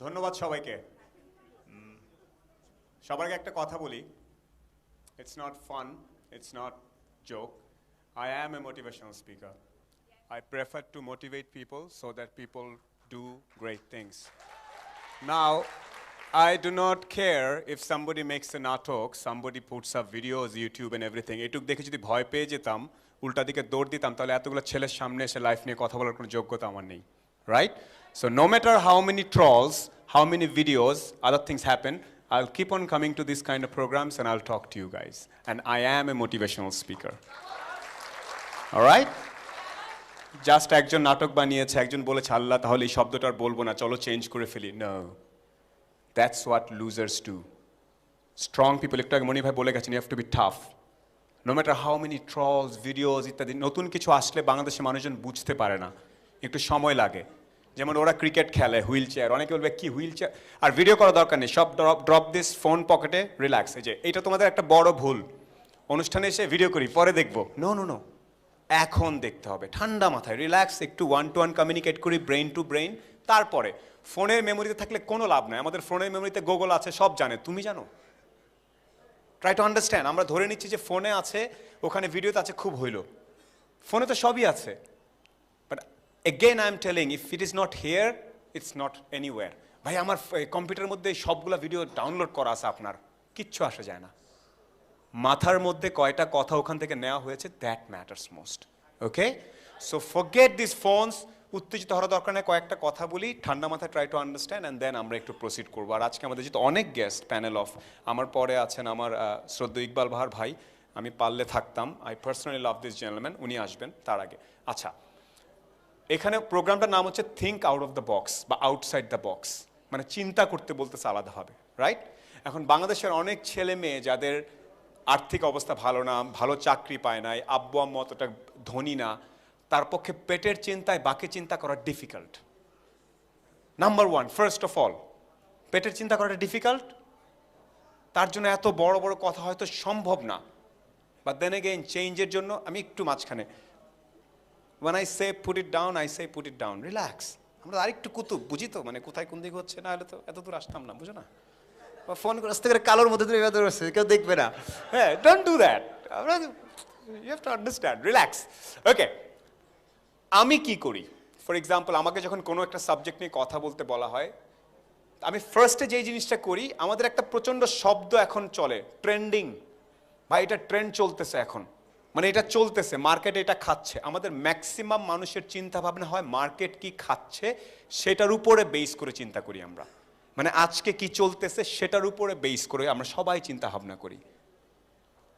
ধন্যবাদ সবাইকে। সবার আগে একটা কথা বলি, it's not fun, it's not joke. I am a motivational speaker. I prefer to motivate people so that people do great things. Now, I do not care if somebody makes a natok, somebody puts up videos, YouTube and everything. এটুক দেখে যদি ভয় পেয়ে যেতাম, উল্টা দিকে দৌড় দিতাম, তাহলে এতগুলো ছেলের সামনে এসে লাইফ নিয়ে কথা বলার কোনো যোগ্যতা আমার নেই, right? So no matter how many trolls, how many videos, other things happen, I'll keep on coming to this kind of programs and I'll talk to you guys. And I am a motivational speaker. All right? Just একজন নাটক বানিয়েছে, একজন বলেছে আল্লাহ তাহলে এই শব্দটা আর বলবো না, চলো চেঞ্জ করে ফেলি। No, that's what losers do. Strong people, একটু আগে মনি ভাই বলে গেছেন, you have to be tough. No matter how many trolls, videos ইত্যাদি, নতুন কিছু আসলে বাংলাদেশের মানুষজন বুঝতে পারে না, একটু সময় লাগে। যেমন ওরা ক্রিকেট খেলে, হুইল চেয়ার, অনেকে বলবে কি হুইল চেয়ার, আর ভিডিও করা দরকার নেই, সব ড্রপ দিস ফোন পকেটে, রিল্যাক্স। এই যে এইটা তোমাদের একটা বড় ভুল, অনুষ্ঠানে এসে ভিডিও করি পরে দেখবো, নো নো নো, এখন দেখতে হবে, ঠান্ডা মাথায় রিল্যাক্স, একটু ওয়ান টু ওয়ান কমিউনিকেট করি, ব্রেইন টু ব্রেইন। তারপরে ফোনের মেমোরিতে থাকলে কোনো লাভ নাই, আমাদের ফোনের মেমোরিতে গুগল আছে, সব জানে, তুমি জানো? Try to understand. আমরা ধরে নিচ্ছি যে ফোনে আছে, ওখানে ভিডিওতে আছে, খুব হইল, ফোনে তো সবই আছে। But again I am telling, if it is not here, it's not anywhere. ভাই আমার কম্পিউটারের মধ্যে সবগুলো ভিডিও ডাউনলোড করা আছে, আপনার কিচ্ছু আসা যায় না। মাথার মধ্যে কয়টা কথা ওখান থেকে নেওয়া হয়েছে, that matters most. Okay, so forget this phones. উত্তেজিত হওয়ার দরকার নেই, কয়েকটা কথা বলি, ঠান্ডা মাথায় try to understand and then আমরা একটু প্রসিড করবো। আর আজকে আমাদের যেহেতু অনেক গেস্ট, প্যানেল অফ, আমার পরে আছেন আমার শ্রদ্ধেয় ইকবাল বাহার ভাই, আমি পারলে থাকতাম, I personally love this gentleman, উনি আসবেন তার আগে। আচ্ছা, এখানে প্রোগ্রামটার নাম হচ্ছে think out of the box বা আউটসাইড দ্য বক্স, মানে চিন্তা করতে বলতেছে আলাদাভাবে, রাইট? এখন বাংলাদেশের অনেক ছেলে মেয়ে যাদের আর্থিক অবস্থা ভালো না, ভালো চাকরি পায় নাই, আব্বু আম্মু অতটা ধনী না, তার পক্ষে পেটের চিন্তায় বাকি চিন্তা করা difficult. Number one, first of all, পেটের চিন্তা করাটা ডিফিকাল্ট, তার জন্য এত বড় বড় কথা হয়তো সম্ভব না। বাট দেন এগেইন, চেঞ্জের জন্য আমি একটু মাঝখানে, when I say put it down, I say put it down, relax। আমরা আরেকটু কুতুব, বুঝি তো, মানে কোথায় কোন দিকে হচ্ছে, না হলে তো এত দূর আসতাম না, বুঝো না? ফোন করে আসতে করে কালোর মধ্যে তুমি এত রয়েছে, কেউ দেখবে না। হ্যাঁ, don't do that, you have to understand, relax. Okay, আমি কি করি? ফর এক্সাম্পল, আমাকে যখন কোনো একটা সাবজেক্ট নিয়ে কথা বলতে বলা হয়, আমি ফার্স্টে যেই জিনিসটা করি, আমাদের একটা প্রচণ্ড শব্দ এখন চলে, ট্রেন্ডিং। ভাই এটা ট্রেন্ড চলতেছে এখন, মানে এটা চলতেছে, মার্কেটে এটা খাচ্ছে। আমাদের ম্যাক্সিমাম মানুষের চিন্তা ভাবনা হয় মার্কেট কি খাচ্ছে সেটার উপরে বেস করে চিন্তা করি আমরা, মানে আজকে কি চলতেছে সেটার উপরে বেস করে আমরা সবাই চিন্তা ভাবনা করি।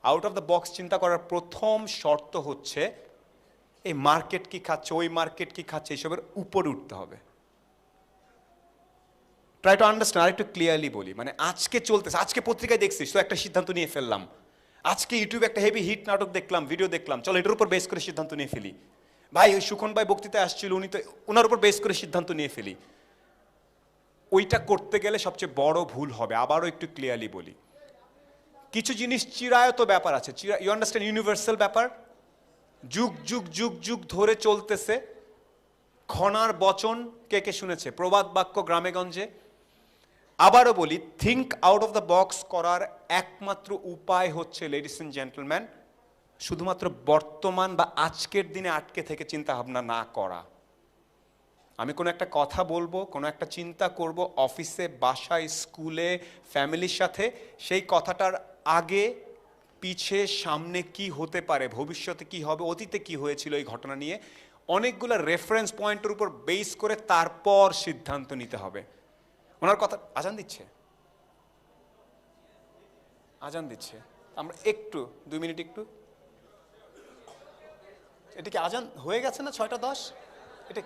আউট অফ দ্য বক্স চিন্তা করার প্রথম শর্ত হচ্ছে এই মার্কেট কি খাচ্ছে, ওই মার্কেট কি খাচ্ছে, এইসবের উপরে উঠতে হবে। ট্রাই টু আন্ডারস্ট্যান্ড, আর একটু ক্লিয়ারলি বলি, মানে আজকে চলতেছে, আজকে পত্রিকায় দেখছিস তো একটা সিদ্ধান্ত নিয়ে ফেললাম, আজকে ইউটিউবে একটা হেভি হিট নাটক দেখলাম, ভিডিও দেখলাম, চলো এটার উপর বেস করে সিদ্ধান্ত নিয়ে ফেলি। ভাই ওই সুখন ভাই বক্তৃতায় আসছিল, উনি তো ওনার উপর বেস করে সিদ্ধান্ত নিয়ে ফেলি। ওইটা করতে গেলে সবচেয়ে বড় ভুল হবে। আবারও একটু ক্লিয়ারলি বলি, কিছু জিনিস চিরায়ত ব্যাপার আছে, ইউ আন্ডারস্ট্যান্ড, ইউনিভার্সাল ব্যাপার, যুগ যুগ যুগ যুগ ধরে চলতেছে। খনার বচন কে কে শুনেছে, প্রবাদ বাক্য গ্রামেগঞ্জে। আবারও বলি, think out of the box করার একমাত্র উপায় হচ্ছে, লেডিস এন্ড জেন্টলম্যান, শুধুমাত্র বর্তমান বা আজকের দিনে আটকে থেকে চিন্তা ভাবনা না করা। আমি কোনো একটা কথা বলবো, কোনো একটা চিন্তা করব, অফিসে, বাসায়, স্কুলে, ফ্যামিলির সাথে, সেই কথাটার আগে পিছে সামনে কি হতে পারে, ভবিষ্যতে কি হবে, অতীতে কি হয়েছিল এই ঘটনা নিয়ে, অনেকগুলো রেফারেন্স পয়েন্টের উপর বেস করে তারপর সিদ্ধান্ত নিতে হবে। ওনার কথা, আজান দিচ্ছে, আজান দিচ্ছে, আমরা একটু 2 মিনিট একটু, এটা কি আজান হয়ে গেছে না 6টা 10? এটা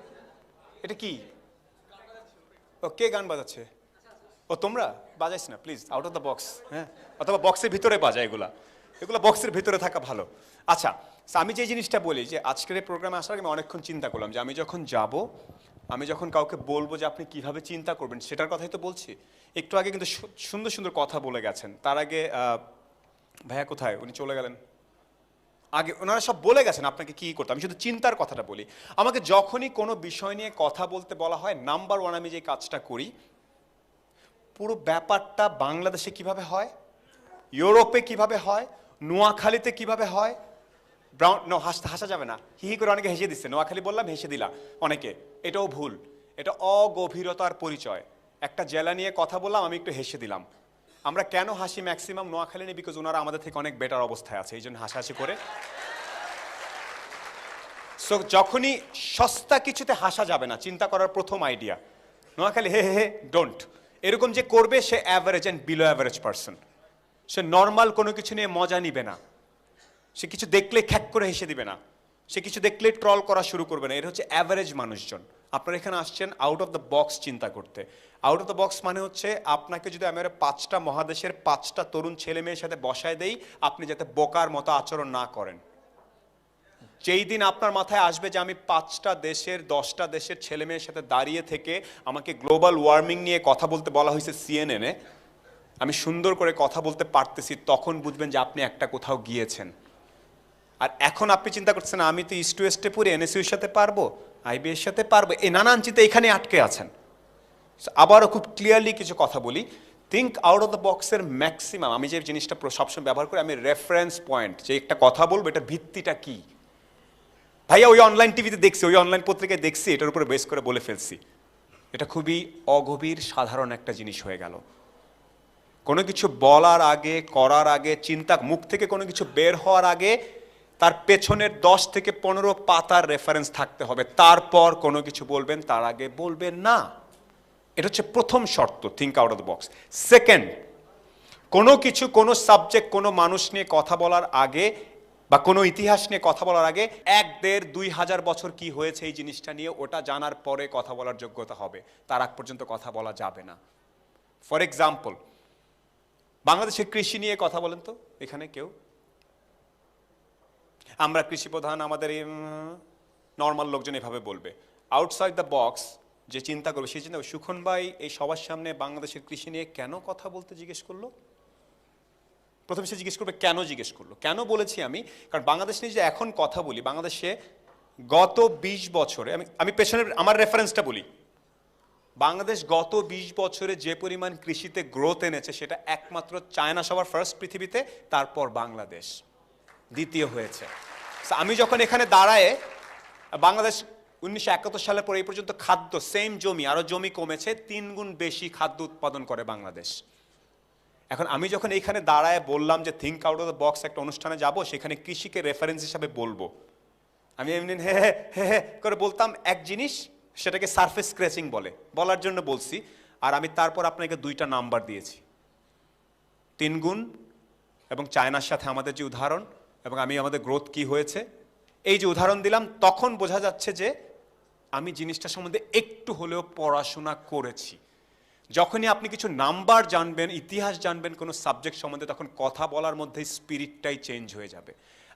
এটা কি? ও কে গান বাজাচ্ছে? ও তোমরা বাজাইস না please, out of the box. হ্যাঁ, অথবা বক্সের ভিতরে বাজায়, এগুলা বক্সের ভিতরে থাকা ভালো। আচ্ছা, আমি যে জিনিসটা বলি যে আজকের এই প্রোগ্রামে আসার আগে আমি অনেকক্ষণ চিন্তা করলাম যে আমি যখন যাব, আমি যখন কাউকে বলবো যে আপনি কিভাবে চিন্তা করবেন সেটার কথাই তো বলছি। একটু আগে কিন্তু সুন্দর সুন্দর কথা বলে গেছেন। তার আগে ভাইয়া কোথায়, উনি চলে গেলেন, আগে ওনারা সব বলে গেছেন আপনাকে কি করতে। আমি শুধু চিন্তার কথাটা বলি। আমাকে যখনই কোনো বিষয় নিয়ে কথা বলতে বলা হয়, নাম্বার ওয়ান আমি যে কাজটা করি, পুরো ব্যাপারটা বাংলাদেশে কিভাবে হয়, ইউরোপে কিভাবে হয়, নোয়াখালীতে কিভাবে হয়। ব্রাউন নো, হাসা যাবে না, হি করে অনেকে হেসে দিচ্ছে, নোয়াখালী বললাম হেসে দিলা অনেকে, এটাও ভুল, এটা অগভীরতার পরিচয়। একটা জেলা নিয়ে কথা বললাম, আমি একটু হেসে দিলাম। আমরা কেন হাসি ম্যাক্সিমাম নোয়াখালী নিয়ে, বিকজ ওনারা আমাদের থেকে অনেক বেটার অবস্থায় আছে, এই জন্য হাসাহাসি করে। সো যখনই সস্তা কিছুতে হাসা যাবে না, চিন্তা করার প্রথম আইডিয়া নোয়াখালী হে হে হে ডোন্ট, এরকম যে করবে সে average and below average person, সে নর্মাল কোনো কিছু নিয়ে মজা নিবে না, সে কিছু দেখলে খ্যাক করে হেসে দিবে না, সে কিছু দেখলে ট্রল করা শুরু করবে না। এর হচ্ছে অ্যাভারেজ মানুষজন। আপনারা এখানে আসছেন আউট অফ দ্য বক্স চিন্তা করতে। আউট অফ দ্য বক্স মানে হচ্ছে আপনাকে যদি আমি 5টা মহাদেশের 5টা তরুণ ছেলে মেয়ের সাথে বসায় দেই, আপনি যাতে বোকার মতো আচরণ না করেন। যেই দিন আপনার মাথায় আসবে যে আমি 5টা দেশের 10টা দেশের ছেলে মেয়ের সাথে দাঁড়িয়ে থেকে আমাকে গ্লোবাল ওয়ার্মিং নিয়ে কথা বলতে বলা হয়েছে সিএনএনে, আমি সুন্দর করে কথা বলতে পারতেছি, তখন বুঝবেন যে আপনি একটা কোথাও গিয়েছেন। আর এখন আপনি চিন্তা করছেন আমি তো ইস্ট ওয়েস্টে পড়ি, এনএসইউর সাথে পারবো, আইবি এর সাথে পারবো, এই নানান চিন্তা এখানে আটকে আছেন। আবারও খুব ক্লিয়ারলি কিছু কথা বলি, থিঙ্ক আউট অফ দ্য বক্সের ম্যাক্সিমাম। আমি যে জিনিসটা সবসময় ব্যবহার করি, আমি রেফারেন্স পয়েন্ট, যে একটা কথা বলবো এটার ভিত্তিটা কি। ভাইয়া ওই অনলাইন টিভিতে দেখছি, ওই অনলাইন পত্রিকায় দেখছি, এটার উপরে বেস করে বলে ফেলছি, এটা খুবই অগভীর সাধারণ একটা জিনিস হয়ে গেল। কোনো কিছু বলার আগে, করার আগে, চিন্তা মুখ থেকে কোনো কিছু বের হওয়ার আগে তার পেছনের 10 থেকে 15 পাতার রেফারেন্স থাকতে হবে, তারপর কোনো কিছু বলবেন, তার আগে বলবেন না। এটা হচ্ছে প্রথম শর্ত, think out of the box. Second, কোনো কিছু, কোনো সাবজেক্ট, কোনো মানুষ নিয়ে কথা বলার আগে বা কোনো ইতিহাস নিয়ে কথা বলার আগে 1, 1.5, 2,000 বছর কি হয়েছে এই জিনিসটা নিয়ে, ওটা জানার পরে কথা বলার যোগ্যতা হবে, তার আগ পর্যন্ত কথা বলা যাবে না। ফর এক্সাম্পল, বাংলাদেশের কৃষি নিয়ে কথা বলেন তো এখানে কেউ। আমরা কৃষি প্রধান, আমাদের নর্মাল লোকজন এভাবে বলবে। আউটসাইড দ্য বক্স যে চিন্তা করবে, সেই চিন্তা, সুখন ভাই এই সবার সামনে বাংলাদেশের কৃষি নিয়ে কেন কথা বলতে জিজ্ঞেস করলো, প্রথমে সে জিজ্ঞেস করবে কেন জিজ্ঞেস করলো। কেন বলেছি আমি, কারণ বাংলাদেশ নিয়ে যে এখন কথা বলি, বাংলাদেশে গত 20 বছরে, আমি পেছনের আমার রেফারেন্সটা বলি, বাংলাদেশ গত 20 বছরে যে পরিমাণ কৃষিতে গ্রোথ এনেছে, সেটা একমাত্র চায়না সবার ফার্স্ট পৃথিবীতে, তারপর বাংলাদেশ দ্বিতীয় হয়েছে। আমি যখন এখানে দাঁড়ায়, বাংলাদেশ 1971 সালের পর এই পর্যন্ত খাদ্য, সেম জমি, আরো জমি কমেছে, 3 গুণ বেশি খাদ্য উৎপাদন করে বাংলাদেশ। এখন আমি যখন এইখানে দাঁড়ায় বললাম যে think out of the box, একটা অনুষ্ঠানে যাব, সেখানে কৃষিকে রেফারেন্স হিসাবে বলবো, আমি এমনি হে হে হে করে বলতাম এক জিনিস, সেটাকে সারফেস স্ক্র্যাচিং বলে, বলার জন্য বলছি। আর আমি তারপর আপনাকে 2টা নাম্বার দিয়েছি, 3 গুণ এবং চায়নার সাথে আমাদের যে উদাহরণ, এবং আমি আমাদের গ্রোথ কি হয়েছে, এই যে উদাহরণ দিলাম, তখন বোঝা যাচ্ছে যে আমি জিনিসটা সম্বন্ধে একটু হলেও পড়াশোনা করেছি। যখনই আপনি কিছু নাম্বার জানবেন, ইতিহাস জানবেন কোনো সাবজেক্ট সম্বন্ধে, তখন কথা বলার মধ্যে স্পিরিটটাই চেঞ্জ হয়ে যাবে।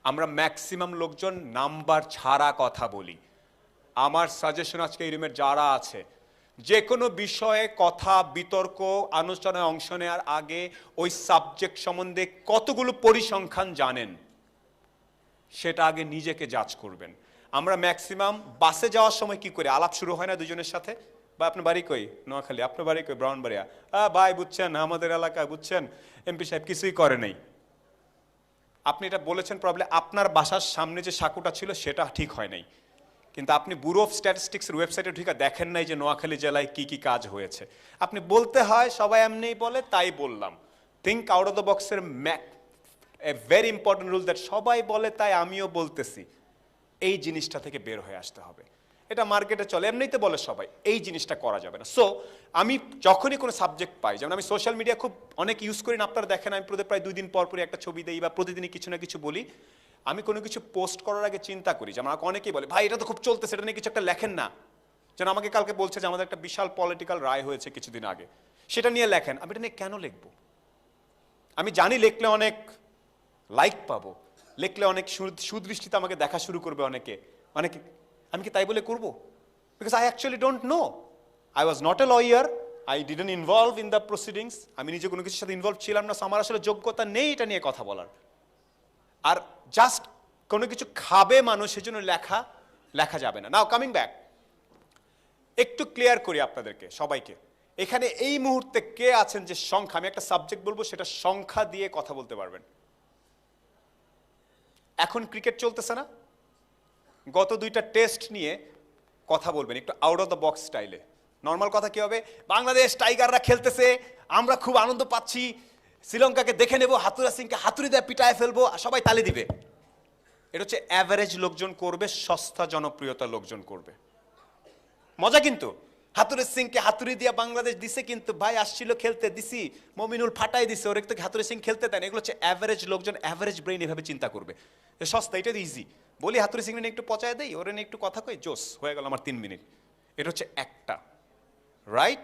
আমরা ম্যাক্সিমাম লোকজন নাম্বার ছাড়া কথা বলি। আমার সাজেশন আজকে এই রুমের যারা আছে, যে কোনো বিষয়ে কথা, বিতর্ক, আলোচনায় অংশ নেওয়ার আগে ওই সাবজেক্ট সম্বন্ধে কতগুলো পরিসংখ্যান জানেন, সেটা আগে নিজেকে জাজ করবেন। আমরা ম্যাক্সিমাম বাসে যাওয়ার সময় কি করি, আলাপ শুরু হয় না দুজনের সাথে, বা আপনার বাড়ি কই, নোয়াখালী, আপনার বাড়ি কই, ব্রাহ্মণবাড়িয়া, ভাই বুঝছেন আমাদের এলাকায় বুঝছেন এমপি সাহেব কিছুই করে নাই। আপনি এটা বলেছেন প্রবলেম, আপনার বাসার সামনে যে সাঁকুটা ছিল সেটা ঠিক হয় নাই, কিন্তু আপনি ব্যুরো অফ স্ট্যাটিস্টিক্সের ওয়েবসাইটে ঢুকে দেখেন নাই যে নোয়াখালী জেলায় কি কি কাজ হয়েছে। আপনি বলতে হয়, সবাই এমনিই বলে, তাই বললাম। থিঙ্ক আউট অফ দ্য বক্সের a very important rule, that সবাই বলে তাই আমিও বলতেছি, এই জিনিসটা থেকে বের হয়ে আসতে হবে। এটা মার্কেটে চলে, এমনিতে বলে সবাই, এই জিনিসটা করা যাবে না। সো আমি যখনই কোনো সাবজেক্ট পাই, যেমন আমি সোশ্যাল মিডিয়া খুব অনেক ইউজ করি না, আপনারা দেখেন আমি প্রায় 2 দিন পর পরই একটা ছবি দিই বা প্রতিদিনই কিছু না কিছু বলি। আমি কোনো কিছু পোস্ট করার আগে চিন্তা করি, যেমন আমাকে অনেকেই বলে ভাই এটা তো খুব চলতেছে, এটা নিয়ে কিছু একটা লেখেন না। যেন আমাকে কালকে বলছে যে আমাদের একটা বিশাল পলিটিক্যাল রায় হয়েছে কিছুদিন আগে, সেটা নিয়ে লেখেন। আমি এটা নিয়ে কেন লিখবো? আমি জানি লিখলে অনেক লাইক পাবো, লিখলে অনেক সুদৃষ্টিতে আমাকে দেখা শুরু করবে অনেকে, আমি কি তাই বলে করবো? Because I actually don't know, I was not a lawyer, I didn't involve in the proceedings, আমি নিজে কোনো কিছুর সাথে ইনভলভ ছিলাম না, আমার আসলে যোগ্যতা নেই এটা নিয়ে কথা বলার। আর জাস্ট কোনো কিছু খাবে মানুষ, সেজন্য লেখা যাবে না। নাও কামিং ব্যাক, একটু ক্লিয়ার করি আপনাদেরকে সবাইকে, এখানে এই মুহূর্তে কে আছেন যে সংখ্যা, আমি একটা সাবজেক্ট বলবো সেটা সংখ্যা দিয়ে কথা বলতে পারবেন? এখন ক্রিকেট চলতেছে না, গত 2টা টেস্ট নিয়ে কথা বলবেন একটু আউট অফ দ্য বক্স স্টাইলে। নর্মাল কথা কি হবে? বাংলাদেশ টাইগাররা খেলতেছে, আমরা খুব আনন্দ পাচ্ছি, শ্রীলঙ্কাকে দেখে নেব, হাতুরা সিংকে হাতুড়ি দিয়ে পিটায় ফেলবো, সবাই তালি দিবে। এটা হচ্ছে অ্যাভারেজ লোকজন করবে, সস্তা জনপ্রিয়তা লোকজন করবে। মজা কিন্তু, হাতুরে সিংকে হাতুড়ি দিয়া বাংলাদেশ দিছে, কিন্তু ভাই আসছিল খেলতে, দিছি মমিনুল ফাটাই দিছে, ওর একটু হাতুরে সিং খেলতে দেন। এগুলো হচ্ছে অ্যাভারেজ লোকজন, অ্যাভারেজ ব্রেইন এভাবে চিন্তা করবে। সস্তা, এটা ইজি, বলি হাতুরে সিং নিয়ে একটু পচায় দেই, ওরে নিয়ে একটু কথা কই, জোস হয়ে গেল আমার 3 মিনিট। এটা হচ্ছে একটা, right?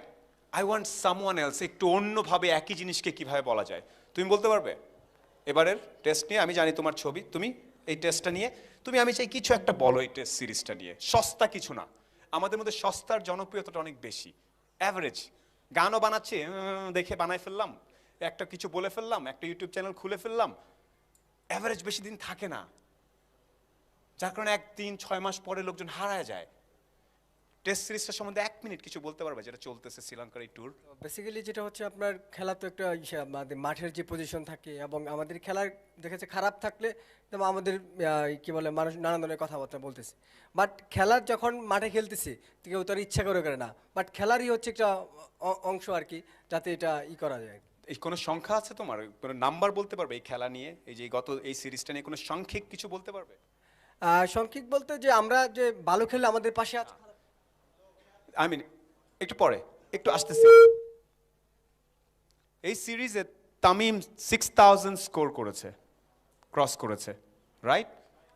I want someone else, একটু অন্যভাবে একই জিনিসকে কিভাবে বলা যায়। তুমি বলতে পারবে এবারের টেস্ট নিয়ে? আমি জানি তোমার ছবি, তুমি এই টেস্টটা নিয়ে তুমি, আমি চাই কিছু একটা বলো এই টেস্ট সিরিজটা নিয়ে। সস্তা কিছু না, আমাদের মধ্যে সস্তার জনপ্রিয়তাটা অনেক বেশি। অ্যাভারেজ গানও বানাচ্ছে, দেখে বানাই ফেললাম, একটা কিছু বলে ফেললাম, একটা ইউটিউব চ্যানেল খুলে ফেললাম। অ্যাভারেজ বেশি দিন থাকে না, যার কারণে 1-3-6 মাস পরে লোকজন হারায় যায়। টেস্ট সিরিজটা সম্বন্ধে 1 মিনিট কিছু বলতে পারবে, যেটা চলতেছে শ্রীলঙ্কার এই ট্যুর? বেসিক্যালি যেটা হচ্ছে আপনার খেলা তো একটা আমাদের মাঠের যে পজিশন থাকে, এবং আমাদের খেলার দেখেছে খারাপ থাকলে যেমন আমাদের কি বলে মানুষ নানান ধরনের কথাবার্তা বলতেছে, বাট খেলার যখন মাঠে খেলতেছে কেউ তার ইচ্ছা করে না, বাট খেলারই হচ্ছে একটা অংশ আর কি, যাতে এটা করা যায়। এই কোনো সংখ্যা আছে তোমার, কোনো নাম্বার বলতে পারবে এই খেলা নিয়ে, এই যে গত এই সিরিজটা নিয়ে কোনো সাংখ্যিক কিছু বলতে পারবে? সংক্ষিপ্ত বলতে যে আমরা যে ভালো খেললে আমাদের পাশে আছে, আই মিন একটু পরে, একটু আসতেছি। এই সিরিজে তামিম 6000 স্কোর করেছে, ক্রস করেছে, রাইট?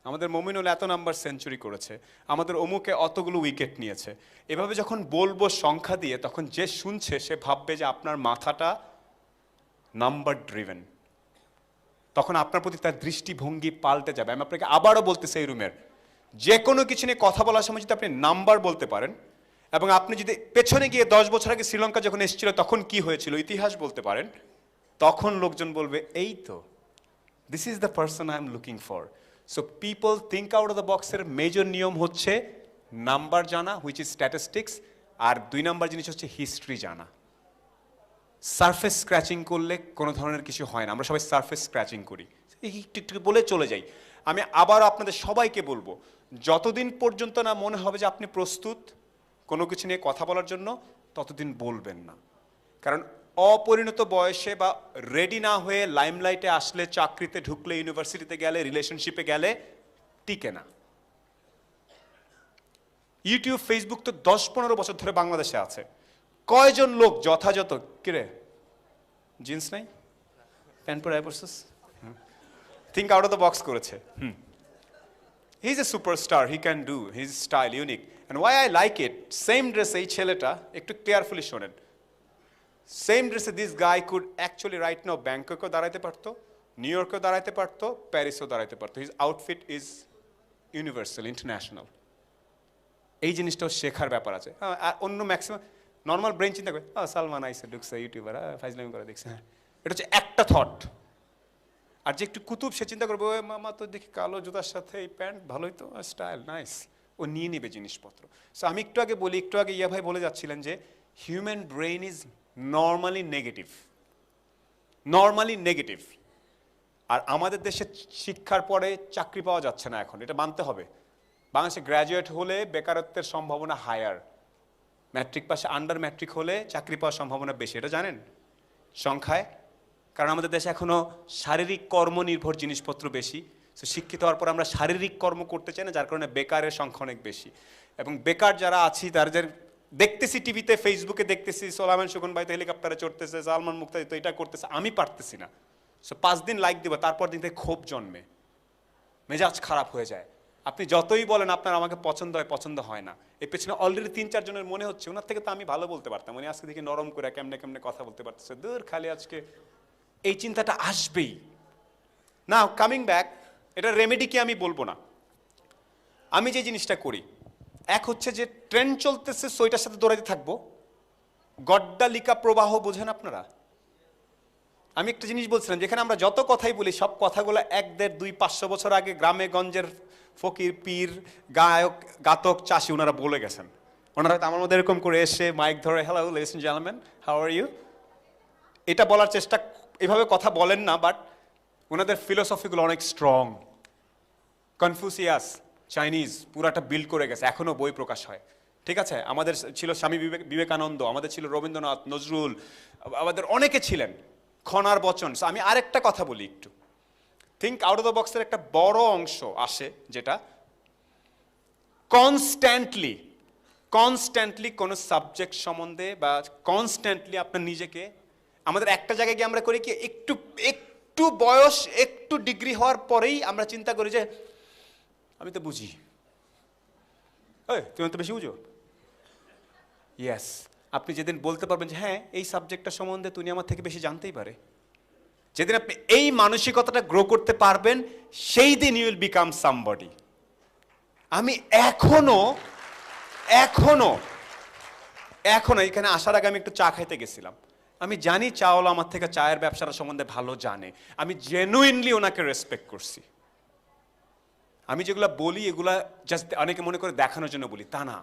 আমাদের মমিনুল এত নাম্বার সেঞ্চুরি করেছে, আমাদের অমুকে অতগুলো উইকেট নিয়েছে। এভাবে যখন বলবো সংখ্যা দিয়ে, তখন যে শুনছে সে ভাববে যে আপনার মাথাটা নাম্বার ড্রিভেন, তখন আপনার প্রতি তার দৃষ্টিভঙ্গি পাল্টে যাবে। আমি আপনাকে আবারও বলতেছি, এই রুমের যে কোনো কিছু নিয়ে কথা বলার সময় যদি আপনি নাম্বার বলতে পারেন, এবং আপনি যদি পেছনে গিয়ে 10 বছর আগে শ্রীলঙ্কা যখন এসেছিল তখন কি হয়েছিল ইতিহাস বলতে পারেন, তখন লোকজন বলবে এই তো, this is the person I am looking for. So people think out of the বক্সের মেজর নিয়ম হচ্ছে নাম্বার জানা, হুইচ ইজ স্ট্যাটিস্টিক্স, আর 2 নাম্বার জিনিস হচ্ছে হিস্ট্রি জানা। সারফেস স্ক্র্যাচিং করলে কোনো ধরনের কিছু হয় না, আমরা সবাই সারফেস স্ক্র্যাচিং করি, একটু একটু বলে চলে যাই। আমি আবার আপনাদের সবাইকে বলবো, যতদিন পর্যন্ত না মনে হবে যে আপনি প্রস্তুত কোনো কিছু নিয়ে কথা বলার জন্য, ততদিন বলবেন না। কারণ অপরিণত বয়সে বা রেডি না হয়ে লাইমলাইটে আসলে, চাকরিতে ঢুকলে, ইউনিভার্সিটিতে গেলে, রিলেশনশিপে গেলে টিকে না। ইউটিউব, ফেসবুক তো 10-15 বছর ধরে বাংলাদেশে আছে। কয়জন লোক যথাযথ, কিরে জিন্স নাই, প্যান্ট পরে পড়ছিস, think out of the box করেছে। He is a superstar, he can do his style unique, and why I like it. Same dress এই ছেলেটা, একটু কেয়ারফুলি শোনেন, সেম ড্রেসে this guy could actually right now ব্যাংককেও দাঁড়াইতে পারতো, নিউ ইয়র্কেও দাঁড়াইতে পারতো, প্যারিসেও দাঁড়াইতে পারতো। His outfit is universal, international. এই জিনিসটাও শেখার ব্যাপার আছে। আর অন্য ম্যাক্সিমাম নর্মাল ব্রেন চিন্তা করে, সালমান আইসে ঢুকছে, ইউটিউবার ফাইজলামি করে দেখছে, হ্যাঁ, এটা হচ্ছে একটা থট। আর যে একটু কুতুব, সে চিন্তা করবে, ওই মামা তো দেখি কালো জুতার সাথে এই প্যান্ট, ভালোই তো, স্টাইল নাইস, ও নিয়ে নেবে জিনিসপত্র। সো আমি একটু আগে বলি, একটু আগে ইয়া ভাই বলে যাচ্ছিলেন যে human brain is normally negative, normally negative. আর আমাদের দেশে শিক্ষার পরে চাকরি পাওয়া যাচ্ছে না এখন, এটা মানতে হবে। বাংলাদেশে গ্র্যাজুয়েট হলে বেকারত্বের সম্ভাবনা হায়ার, ম্যাট্রিক পাশে আন্ডার ম্যাট্রিক হলে চাকরি পাওয়ার সম্ভাবনা বেশি, এটা জানেন সংখ্যায়। কারণ আমাদের দেশে এখনো শারীরিক কর্ম নির্ভর জিনিসপত্র বেশি। সো শিক্ষিত হওয়ার পর আমরা শারীরিক কর্ম করতে চাই না, যার কারণে বেকারের সংখ্যা অনেক বেশি। এবং বেকার যারা আছি, তার যে দেখতেছি টিভিতে, ফেসবুকে দেখতেছি, সোলাইমান সুখন ভাই তো হেলিকপ্টারে চড়তেছে, সালমান মুক্তাদি তো এটা করতেছে, আমি পারতেছি না। সো 5 দিন লাইক দিব, তারপর দিন থেকে ক্ষোভ জন্মে, মেজাজ খারাপ হয়ে যায়। আপনি যতই বলেন আপনার আমাকে পছন্দ হয়, পছন্দ হয় না। এর পেছনে অলরেডি 3-4 জনের মনে হচ্ছে ওনার থেকে তো আমি ভালো বলতে পারতাম, উনি আজকে দেখি নরম করে কেমনে কেমনে কথা বলতে পারতেছে, দূর খালি আজকে, এই চিন্তাটা আসবেই না। কামিং ব্যাক, এটা রেমেডি কি আমি বলবো না। আমি যে জিনিসটা করি, এক হচ্ছে যে ট্রেন চলতেছে, সইটার সাথে দৌড়াইতে থাকবো। গড্ডালিকা প্রবাহ বোঝেন আপনারা? আমি একটা জিনিস বলছিলাম, যেখানে আমরা যত কথাই বলি, সব কথাগুলো 1-1.5-2-500 বছর আগে গ্রামে গঞ্জের ফকির, পীর, গায়ক, গাতক, চাষি ওনারা বলে গেছেন। ওনারা হয়তো আমার মধ্যে এরকম করে এসে মাইক ধরে, hello ladies and gentleman, how are you, এটা বলার চেষ্টা, এভাবে কথা বলেন না, বাট ওনাদের ফিলোসফিগুলো অনেক স্ট্রং। কনফুসিয়াস, চাইনিজ পুরাটা বিল্ড করে গেছে, এখনো বই প্রকাশ হয়। ঠিক আছে, আমাদের ছিল স্বামী বিবেকানন্দ, আমাদের ছিল রবীন্দ্রনাথ, নজরুল, আমাদের অনেকে ছিলেন, খনার বচন। আমি আরেকটা কথা বলি একটু, থিঙ্ক আউট অফ দ্য বক্সের একটা বড় অংশ আসে যেটা কনস্ট্যান্টলি কোনো সাবজেক্ট সম্বন্ধে বা কনস্ট্যান্টলি আপনার নিজেকে, আমাদের একটা জায়গায় গিয়ে আমরা করি কি, একটু বয়স, একটু ডিগ্রি হওয়ার পরেই আমরা চিন্তা করি যে আমি তো বুঝি, তুমি তো বেশি বুঝো। ইয়েস, আপনি যেদিন বলতে পারবেন যে হ্যাঁ এই সাবজেক্টটা সম্বন্ধে তুমি আমার থেকে বেশি জানতেই পারে, যেদিন আপনি এই মানসিকতাটা গ্রো করতে পারবেন, সেই দিন ইউ উইল বিকাম সামবডি। আমি এখনো এখানে আসার আগে আমি একটু চা খাইতে গেছিলাম, আমি জানি চাওয়ালা আমার থেকে চায়ের ব্যবসাটা সম্বন্ধে ভালো জানে, আমি জেনুইনলি ওনাকে রেসপেক্ট করছি। আমি যেগুলো বলি এগুলা জাস্ট অনেকে মনে করে দেখানোর জন্য বলি, তা না।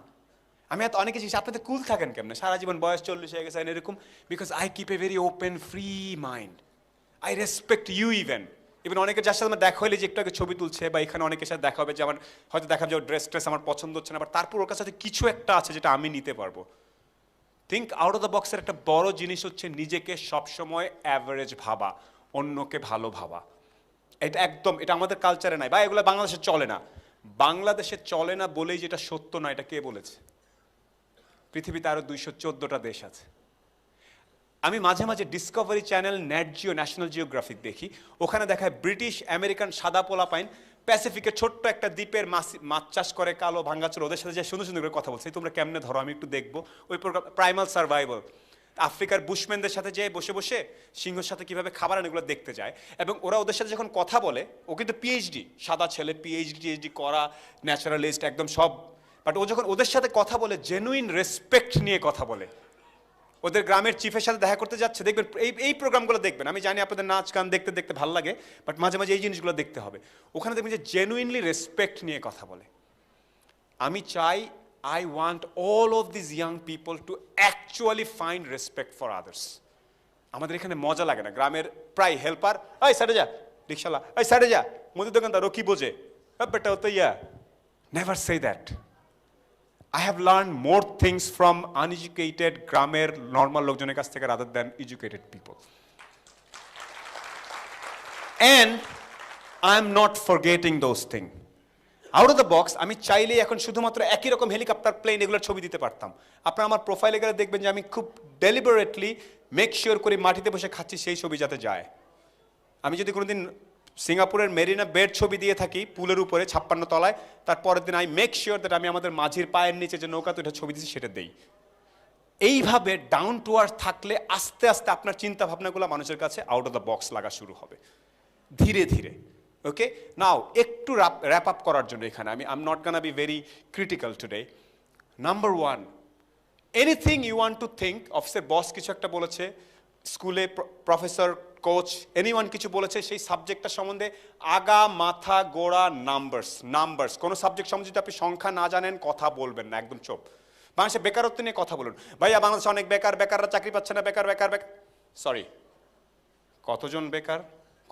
আমি এত অনেকে জিনিস, আপনাদের কুল থাকেন কেমন সারা জীবন, বয়স 40 হয়ে গেছে এরকম, because I keep a very open free mind, I respect you. Even অনেকের যার সাথে আমার দেখা হলে যে একটু আগে ছবি তুলছে, বা এখানে অনেকের সাথে দেখা হবে যে আমার হয়তো দেখা যাবে ড্রেস আমার পছন্দ হচ্ছে না, বাট তারপর ওর কাছে কিছু একটা আছে যেটা আমি নিতে পারবো। থিঙ্ক আউট অফ দ্য বক্সের একটা বড় জিনিস হচ্ছে নিজেকে সবসময় অ্যাভারেজ ভাবা, অন্যকে ভালো ভাবা। এটা একদম, এটা আমাদের কালচারে নাই, বা এগুলো বাংলাদেশে চলে না। বাংলাদেশে চলে না বলেই যেটা সত্য না, এটা কে বলেছে? পৃথিবীতে আরো 214টা দেশ আছে। আমি মাঝে মাঝে Discovery channel, net Jio, national geographic দেখি, ওখানে দেখায় ব্রিটিশ আমেরিকান সাদা পোলাপাইন প্যাসিফিকের ছোট্ট একটা দ্বীপের মাছ চাষ করে, কালো ভাঙ্গাচোর, ওদের সাথে যে সুন্দর সুন্দর করে কথা বলছে, তোমরা কেমনে ধরো, আমি একটু দেখবো ওই প্রোগ্রাম, প্রাইমাল সার্ভাইভাল। আফ্রিকার বুশম্যানদের সাথে যে বসে বসে সিংহের সাথে কিভাবে খাবার আনে এগুলো দেখতে যায়, এবং ওরা ওদের সাথে যখন কথা বলে, ও কিন্তু পিএইচডি, সাদা ছেলে, পিএইচডি করা, ন্যাচারালিস্ট একদম সব, বাট ও যখন ওদের সাথে কথা বলে জেনুইন রেসপেক্ট নিয়ে কথা বলে। ওদের গ্রামের চিফের সাথে দেখা করতে যাচ্ছে, দেখবেন এই প্রোগ্রামগুলো দেখবেন, আমি জানি আপনাদের নাচ গান দেখতে দেখতে ভালো লাগে, বাট মাঝে মাঝে এই জিনিসগুলো দেখতে হবে। ওখানে দেখবেন যে জেনুইনলি রেসপেক্ট নিয়ে কথা বলে। আমি চাই, I want all of these young people to actually find respect for others. আমাদের এখানে মজা লাগে না, গ্রামের প্রায় হেল্পার, এই সাইডে যা, রিক্সাওয়ালা, এই সাইডে যা, মুদির দোকানদার, ও কি বোঝে, বেটা ও তো yeah. Never say that. I have learned more things from uneducated গ্রামের নর্মাল লোকজনের কাছ থেকে rather than educated people. And I am not forgetting those things. Out of the box আমি চাইলেই এখন শুধুমাত্র একই রকম হেলিকপ্টার, প্লেন এগুলোর ছবি দিতে পারতাম। আপনারা আমার প্রোফাইলে গেলে দেখবেন যে আমি খুব ডেলিবারেটলি মেক শিওর করি মাটিতে বসে খাচ্ছি সেই ছবি যাতে যায়। আমি যদি কোনোদিন সিঙ্গাপুরের মেরিনা বেড ছবি দিয়ে থাকি পুলের উপরে 56 তলায়, তারপরের দিন আই মেক শিওর দ্যাট আমি আমাদের মাঝির পায়ের নিচে যে নৌকা, তো এটা ছবি দিচ্ছি সেটা দেই। এইভাবে ডাউন টু আর্থ থাকলে আস্তে আস্তে আপনার চিন্তা ভাবনাগুলো মানুষের কাছে আউট অফ দ্য বক্স লাগা শুরু হবে ধীরে ধীরে। ওকে, নাও একটু র্যাপ আপ করার জন্য এখানে I am not gonna be very critical today. Number 1, anything you want to think of, say boss কিছু একটা বলেছে, স্কুলে প্রফেসর, কোচ, এনিওয়ান কিছু বলেছে, সেই সাবজেক্টটা সম্বন্ধে আগা মাথা গোড়া নাম্বারস। কোনো সাবজেক্ট সম্বন্ধে যদি আপনি সংখ্যা না জানেন কথা বলবেন না, একদম চুপ। বাংলাদেশে বেকারত্ব নিয়ে কথা বলুন, ভাইয়া বাংলাদেশে অনেক বেকাররা চাকরি পাচ্ছে না, বেকার, সরি, কতজন বেকার,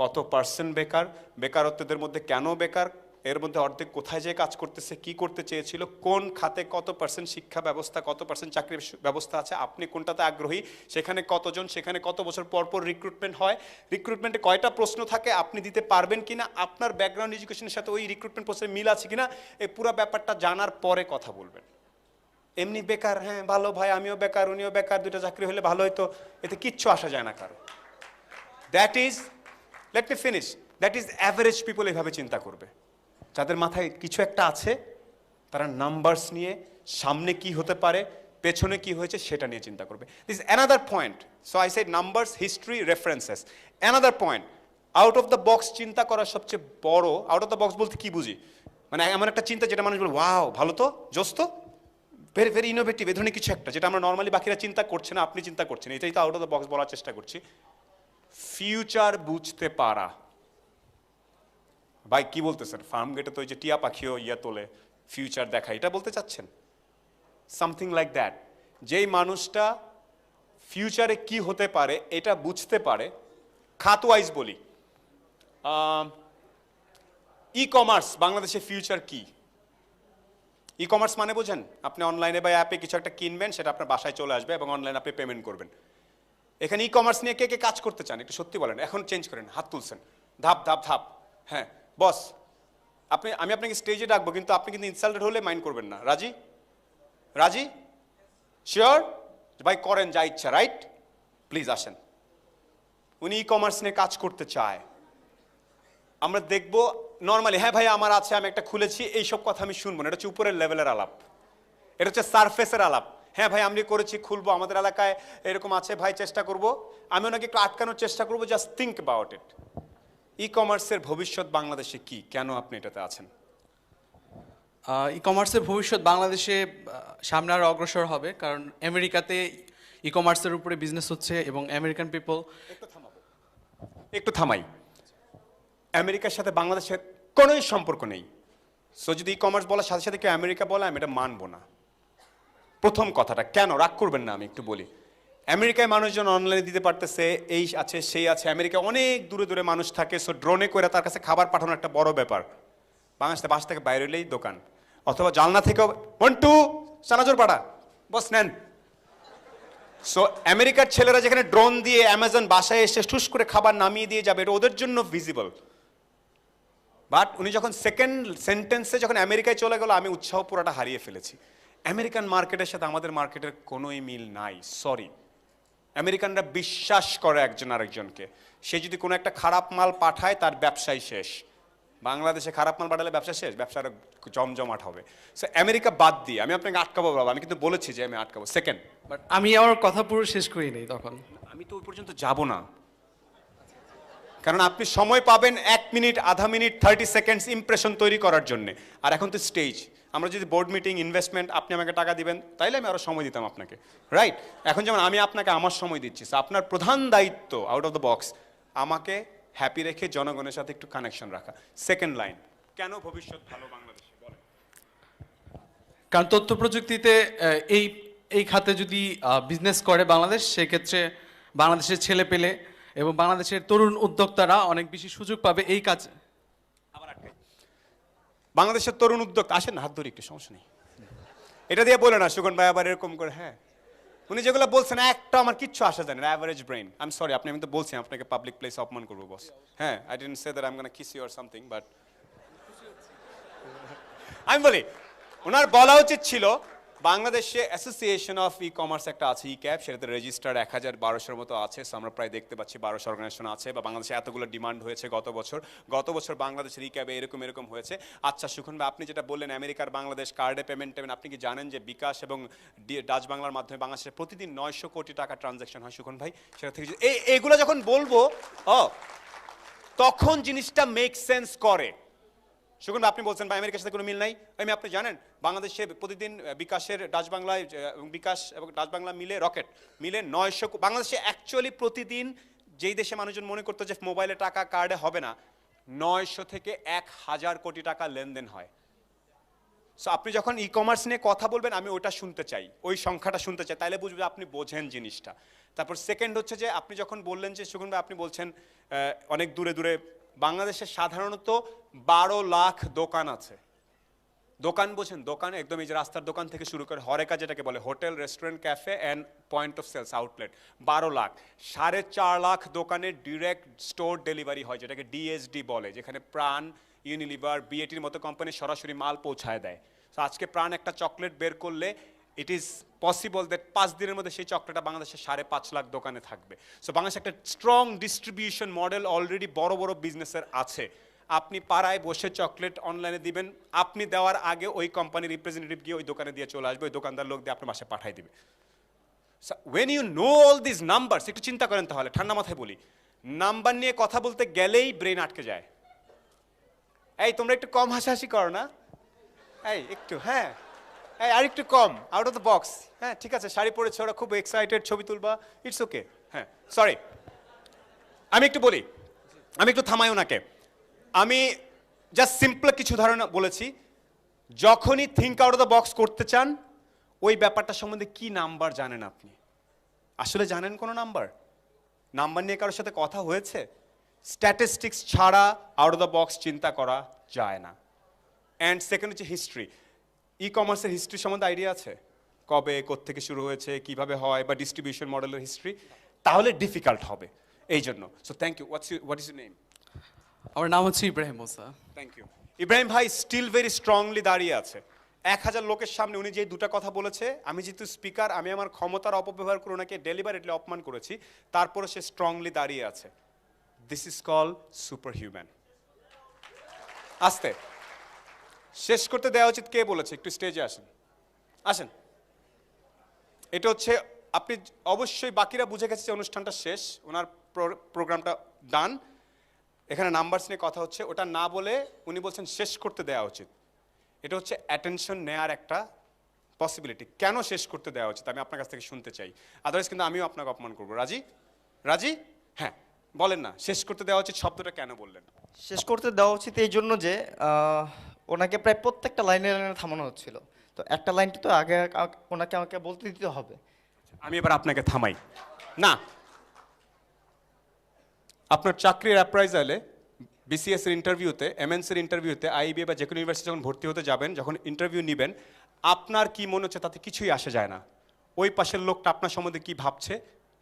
কত পার্সেন্ট বেকার, বেকারত্বদের মধ্যে কেন বেকার, এর মধ্যে অর্ধেক কোথায় যেয়ে কাজ করতেছে, কি করতে চেয়েছিল, কোন খাতে কত পার্সেন্ট শিক্ষা ব্যবস্থা, কত পার্সেন্ট চাকরির ব্যবস্থা আছে, আপনি কোনটাতে আগ্রহী, সেখানে কতজন, সেখানে কত বছর পর পর রিক্রুটমেন্ট হয়, রিক্রুটমেন্টে কয়টা প্রশ্ন থাকে, আপনি দিতে পারবেন কিনা, আপনার ব্যাকগ্রাউন্ড এডুকেশনের সাথে ওই রিক্রুটমেন্ট প্রসেসে মিল আছে কিনা, এই পুরো ব্যাপারটা জানার পরে কথা বলবেন। এমনি বেকার, হ্যাঁ ভালো ভাই আমিও বেকার, উনিও বেকার, 2টা চাকরি হলে ভালো হতো, এতে কিচ্ছু আসা যায় না কারো। That is, let me finish, that is average people এভাবে চিন্তা করবে, যাদের মাথায় কিছু একটা আছে, তারা নাম্বারস নিয়ে সামনে কি হতে পারে, পেছনে কি হয়েছে সেটা নিয়ে চিন্তা করবে। This another point, so I said numbers, history, references. Another point, out of the box চিন্তা করার সবচেয়ে বড়, আউট অফ দ্য বক্স বলতে কি বুঝি, মানে এমন একটা চিন্তা যেটা মানুষ বলে ওয়াও ভালো তো, জোস তো, ভেরি ভেরি ইনোভেটিভ, এ ধরনের কিছু একটা যেটা আমরা নর্মালি বাকিরা চিন্তা করছে না, আপনি চিন্তা করছেন, এটাই তো আউট অফ দ্য বক্স বলার চেষ্টা করছি। ফিউচার বুঝতে পারা। ভাই কি বলতেছেন, ফার্ম গেটে তো ওই যে টিয়া পাখিও ইয়া তোলে, ফিউচার দেখা, এটা বলতে চাচ্ছেন? Something like that. যেই মানুষটা ফিউচারে কি হতে পারে এটা বুঝতে পারে। খাত ওয়াইজ বলি, ই কমার্স বাংলাদেশে ফিউচার কি? ই কমার্স মানে বোঝেন, আপনি অনলাইনে বা অ্যাপে কিছু একটা কিনবেন, সেটা আপনার বাসায় চলে আসবে এবং অনলাইনে আপনি পেমেন্ট করবেন। এখানে ই কমার্স নিয়ে কে কে কাজ করতে চান একটু সত্যি বলেন, এখন চেঞ্জ করেন, হাত তুলছেন, ধাপ ধাপ ধাপ। হ্যাঁ বস, আমি আপনাকে স্টেজে ডাকবো, কিন্তু আপনি কিন্তু ইনসাল্টেড হলে মাইন্ড করবেন না। রাজি? রাজি? শিওর? ভাই করেন যা ইচ্ছা, রাইট? প্লিজ আসেন। উনি ই কমার্স নিয়ে কাজ করতে চায়। আমরা দেখবো নর্মালি, হ্যাঁ ভাই আমার আছে, আমি একটা খুলেছি, এইসব কথা আমি শুনবো না। এটা হচ্ছে উপরের লেভেলের আলাপ, এটা হচ্ছে সারফেসের আলাপ। হ্যাঁ ভাই আমি করেছি, খুলবো, আমাদের এলাকায় এরকম আছে ভাই, চেষ্টা করব। আমি ওনাকে একটু আটকানোর চেষ্টা করবো, জাস্ট থিঙ্ক অ্যাবাউট ইট। ই কমার্সের ভবিষ্যৎ বাংলাদেশে কি, কেন আপনি এটাতে আছেন? ই কমার্সের ভবিষ্যৎ বাংলাদেশে সামনে আরও অগ্রসর হবে, কারণ আমেরিকাতে ই কমার্সের উপরে বিজনেস হচ্ছে এবং আমেরিকান পিপল। একটু থামাই, আমেরিকার সাথে বাংলাদেশের কোনোই সম্পর্ক নেই। সো যদি ই কমার্স বলার সাথে সাথে কেউ আমেরিকা বলে, আমি এটা মানবো না। প্রথম কথাটা কেন, রাগ করবেন না, আমি একটু বলি। আমেরিকায় মানুষজন অনলাইনে দিতে পারতেছে, এই আছে সেই আছে। আমেরিকায় অনেক দূরে দূরে মানুষ থাকে, সো ড্রোনে করে তার কাছে খাবার পাঠানো একটা বড় ব্যাপার। বাংলাদেশে বাস থেকে বাইরে হলেই দোকান, অথবা জানলা থেকেও 1 2 চানাচুর পাড়া, বস নেন। সো আমেরিকার ছেলেরা যেখানে ড্রোন দিয়ে অ্যামাজন বাসায় এসে ঠুস করে খাবার নামিয়ে দিয়ে যাবে, এটা ওদের জন্য ভিজিবল। বাট উনি যখন সেকেন্ড সেন্টেন্সে যখন আমেরিকায় চলে গেল, আমি উৎসাহ পুরোটা হারিয়ে ফেলেছি। আমেরিকান মার্কেটের সাথে আমাদের মার্কেটের কোনোই মিল নাই, সরি। আমেরিকানরা বিশ্বাস করে একজন আরেকজনকে। সে যদি কোনো একটা খারাপ মাল পাঠায়, তার ব্যবসায় শেষ। বাংলাদেশে খারাপ মাল পাঠালে ব্যবসা শেষ, ব্যবসার জমজমাট হবে। সো আমেরিকা বাদ দিয়ে আমি আপনাকে আটকাবো বাবা, আমি কিন্তু বলেছি যে আমি আটকাবো। সেকেন্ড, বাট আমি আমার কথা পুরো শেষ করি নাই তখন। আমি তো ওই পর্যন্ত যাব না, কারণ আপনি সময় পাবেন 1 মিনিট, আধা মিনিট, 30 সেকেন্ডস ইমপ্রেশন তৈরি করার জন্য। আর এখন তো স্টেজ, আমরা যদি বোর্ড মিটিং, ইনভেস্টমেন্ট, আপনি আমাকে টাকা দিবেন, তাইলে আমি আরো সময় দিতাম আপনাকে, রাইট? এখন যেমন আমি আপনাকে আমার সময় দিচ্ছি, আপনার প্রধান দায়িত্ব আউট অফ দ্য বক্স আমাকে হ্যাপি রেখে জনগণের সাথে একটু কানেকশন রাখা। সেকেন্ড লাইন, কেন ভবিষ্যৎ ভালো বাংলাদেশে বলেন? কারণ তথ্য প্রযুক্তিতে এই এই খাতে যদি বিজনেস করে বাংলাদেশ, সেক্ষেত্রে বাংলাদেশের ছেলে পেলে এবং বাংলাদেশের তরুণ উদ্যোক্তারা অনেক বেশি সুযোগ পাবে এই কাজে। আবার আটকাই, বাংলাদেশের তরুণ উদ্যোগ আসেন, হাত ধরে একটু, সমস্যা নেই। এটা দিয়ে বলে না সুগন ভাই আবার এরকম করে। হ্যাঁ উনি যেগুলো বলছেন একটা আমার কিচ্ছু আসা যায় না, average brain. I am sorry, আমি তো বলছি আপনাকে পাবলিক প্লেসে অপমান করবো বস। হ্যাঁ, I didn't say that I am gonna kiss you or something, but আমি বলি ওনার বলা উচিত ছিল বাংলাদেশে অ্যাসোসিয়েশন অফ ই কমার্স একটা আছে, ই ক্যাপ, সেটাতে রেজিস্টার্ড 1000-1200 মতো আছে। সো আমরা প্রায় দেখতে পাচ্ছি 1200 অর্গানাইজেশন আছে, বা বাংলাদেশে এতগুলো ডিমান্ড হয়েছে গত বছর বাংলাদেশের ই ক্যাবে এরকম হয়েছে। আচ্ছা সুখন ভাই, আপনি যেটা বললেন আমেরিকার বাংলাদেশ কার্ডে পেমেন্ট, আপনি কি জানেন যে বিকাশ এবং ডাচ বাংলার মাধ্যমে বাংলাদেশে প্রতিদিন 900 কোটি টাকা ট্রানজাকশন হয় সুখন ভাই? সেটা থেকে এইগুলো যখন বলবো তখন জিনিসটা মেক সেন্স করে। সুগুন আপনি বলছেন ভাই আমেরিকার সাথে কোনো মিল নাই, আপনি জানেন বাংলাদেশে প্রতিদিন বিকাশের ডাচ বাংলায়, বিকাশ এবং ডাচ বাংলা মিলে, রকেট মিলে 900, বাংলাদেশে অ্যাকচুয়ালি প্রতিদিন যেই দেশে মানুষজন মনে করতো যে মোবাইলে টাকা কার্ডে হবে না, 900 থেকে 1000 কোটি টাকা লেনদেন হয়। সো আপনি যখন ই কমার্স নিয়ে কথা বলবেন, আমি ওটা শুনতে চাই, ওই সংখ্যাটা শুনতে চাই, তাইলে বুঝবে আপনি বোঝেন জিনিসটা। তারপর সেকেন্ড হচ্ছে যে আপনি যখন বললেন যে সুগুন ভাই আপনি বলছেন অনেক দূরে দূরে, বাংলাদেশে সাধারণত 12 লাখ দোকান আছে। দোকান বোঝেন, দোকান একদম এই যে রাস্তার দোকান থেকে শুরু করে হরেকা, যেটাকে বলে hotel, restaurant, cafe and point of sales outlet, 12 lakh. 4.5 lakh দোকানে ডিরেক্ট স্টোর ডেলিভারি হয়, যেটাকে ডিএসডি বলে, যেখানে প্রাণ, ইউনিলিভার, বিএটির মতো কোম্পানি সরাসরি মাল পৌঁছায় দেয়। তো আজকে প্রাণ একটা চকলেট বের করলে ইট ইজ পসিবল দ্যাট 5 দিনের মধ্যে সেই চকলেটটা বাংলাদেশে 5.5 লাখ দোকানে থাকবে। সো বাংলাদেশে একটা স্ট্রং ডিস্ট্রিবিউশন মডেল অলরেডি বড় বড় বিজনেসের আছে। আপনি পাড়ায় বসে চকলেট অনলাইনে দিবেন, আপনি দেওয়ার আগে ওই কোম্পানির রিপ্রেজেন্টেটিভ গিয়ে ওই দোকানে দিয়ে চলে আসবে, ওই দোকানদার লোক দিয়ে আপনার বাসায় পাঠিয়ে দিবে। So when you know all this numbers, একটু চিন্তা করেন তাহলে, ঠান্ডা মাথায় বলি, নাম্বার নিয়ে কথা বলতে গেলেই ব্রেন আটকে যায়। এই তোমরা একটু কম হাসাহাসি করো না, এই একটু, হ্যাঁ আর একটু কম, আউট অফ দ্য বক্স। হ্যাঁ ঠিক আছে, শাড়ি পরেছে, ওরা খুব এক্সাইটেড, ছবি তুলবা, ইটস ওকে। হ্যাঁ সরি, আমি একটু বলি, আমি একটু থামাই ওনাকে। আমি জাস্ট সিম্পল কিছু ধারণা বলেছি। যখনই think out of the box করতে চান, ওই ব্যাপারটা সম্বন্ধে কি নাম্বার জানেন আপনি? আসলে জানেন কোনো নাম্বার? নাম্বার নিয়ে কারোর সাথে কথা হয়েছে? স্ট্যাটিস্টিক্স ছাড়া আউট অফ দ্য বক্স চিন্তা করা যায় না। অ্যান্ড সেকেন্ড হচ্ছে হিস্ট্রি। ই কমার্সের হিস্ট্রি সম্বন্ধে আইডিয়া আছে? কবে, কোত্থেকে শুরু হয়েছে, কিভাবে হয়, বা ডিস্ট্রিবিউশন মডেলের হিস্ট্রি? তাহলে ডিফিকাল্ট হবে এই জন্য। So thank you. What is your name? আমার নাম হচ্ছে ইব্রাহিম মোসা। Thank you. ইব্রাহিম ভাই স্টিল ভেরি স্ট্রংলি দাঁড়িয়ে আছে। 1000 লোকের সামনে উনি যে দুটা কথা বলেছে, আমি যেহেতু স্পিকার, আমি আমার ক্ষমতার অপব্যবহার করে ওনাকে ডেলিভারেটলি অপমান করেছি, তারপরে সে স্ট্রংলি দাঁড়িয়ে আছে। This is call super human. আস্তে শেষ করতে দেওয়া উচিত কে বলেছে? একটু স্টেজে আসেন, আসেন। এটা হচ্ছে, আপনি অবশ্যই বাকিরা বুঝে গেছে যে অনুষ্ঠানটা শেষ, ওনার প্রোগ্রামটা ডান। এখানে নাম্বারস নিয়ে কথা হচ্ছে, ওটা না বলে উনি বলছেন শেষ করতে দেওয়া উচিত। এটা হচ্ছে অ্যাটেনশন নেয়ার একটা পসিবিলিটি। কেন শেষ করতে দেওয়া উচিত আমি আপনার কাছ থেকে শুনতে চাই, আদারওয়াইজ কিন্তু আমিও আপনাকে অপমান করবো। রাজি? রাজি? হ্যাঁ বলেন না, শেষ করতে দেওয়া উচিত শব্দটা কেন বললেন? শেষ করতে দেওয়া উচিত এই জন্য যে ওনাকে প্রায় প্রত্যেকটা লাইনে লাইনে থামানো হচ্ছিল, তো একটা লাইনটি তো আগে ওনাকে আমাকে বলতে দিতে হবে। আমি এবার আপনাকে থামাই না। আপনার চাকরির অ্যাপ্রাইজালে, বিসিএস এর ইন্টারভিউতে, এমএনসি এর ইন্টারভিউতে, আইবিএ বা যে কোনো ইউনিভার্সিটি যখন ভর্তি হতে যাবেন, যখন ইন্টারভিউ নেবেন, আপনার কি মনে হচ্ছে তাতে কিছুই আসে যায় না। ওই পাশের লোকটা আপনার সম্বন্ধে কি ভাবছে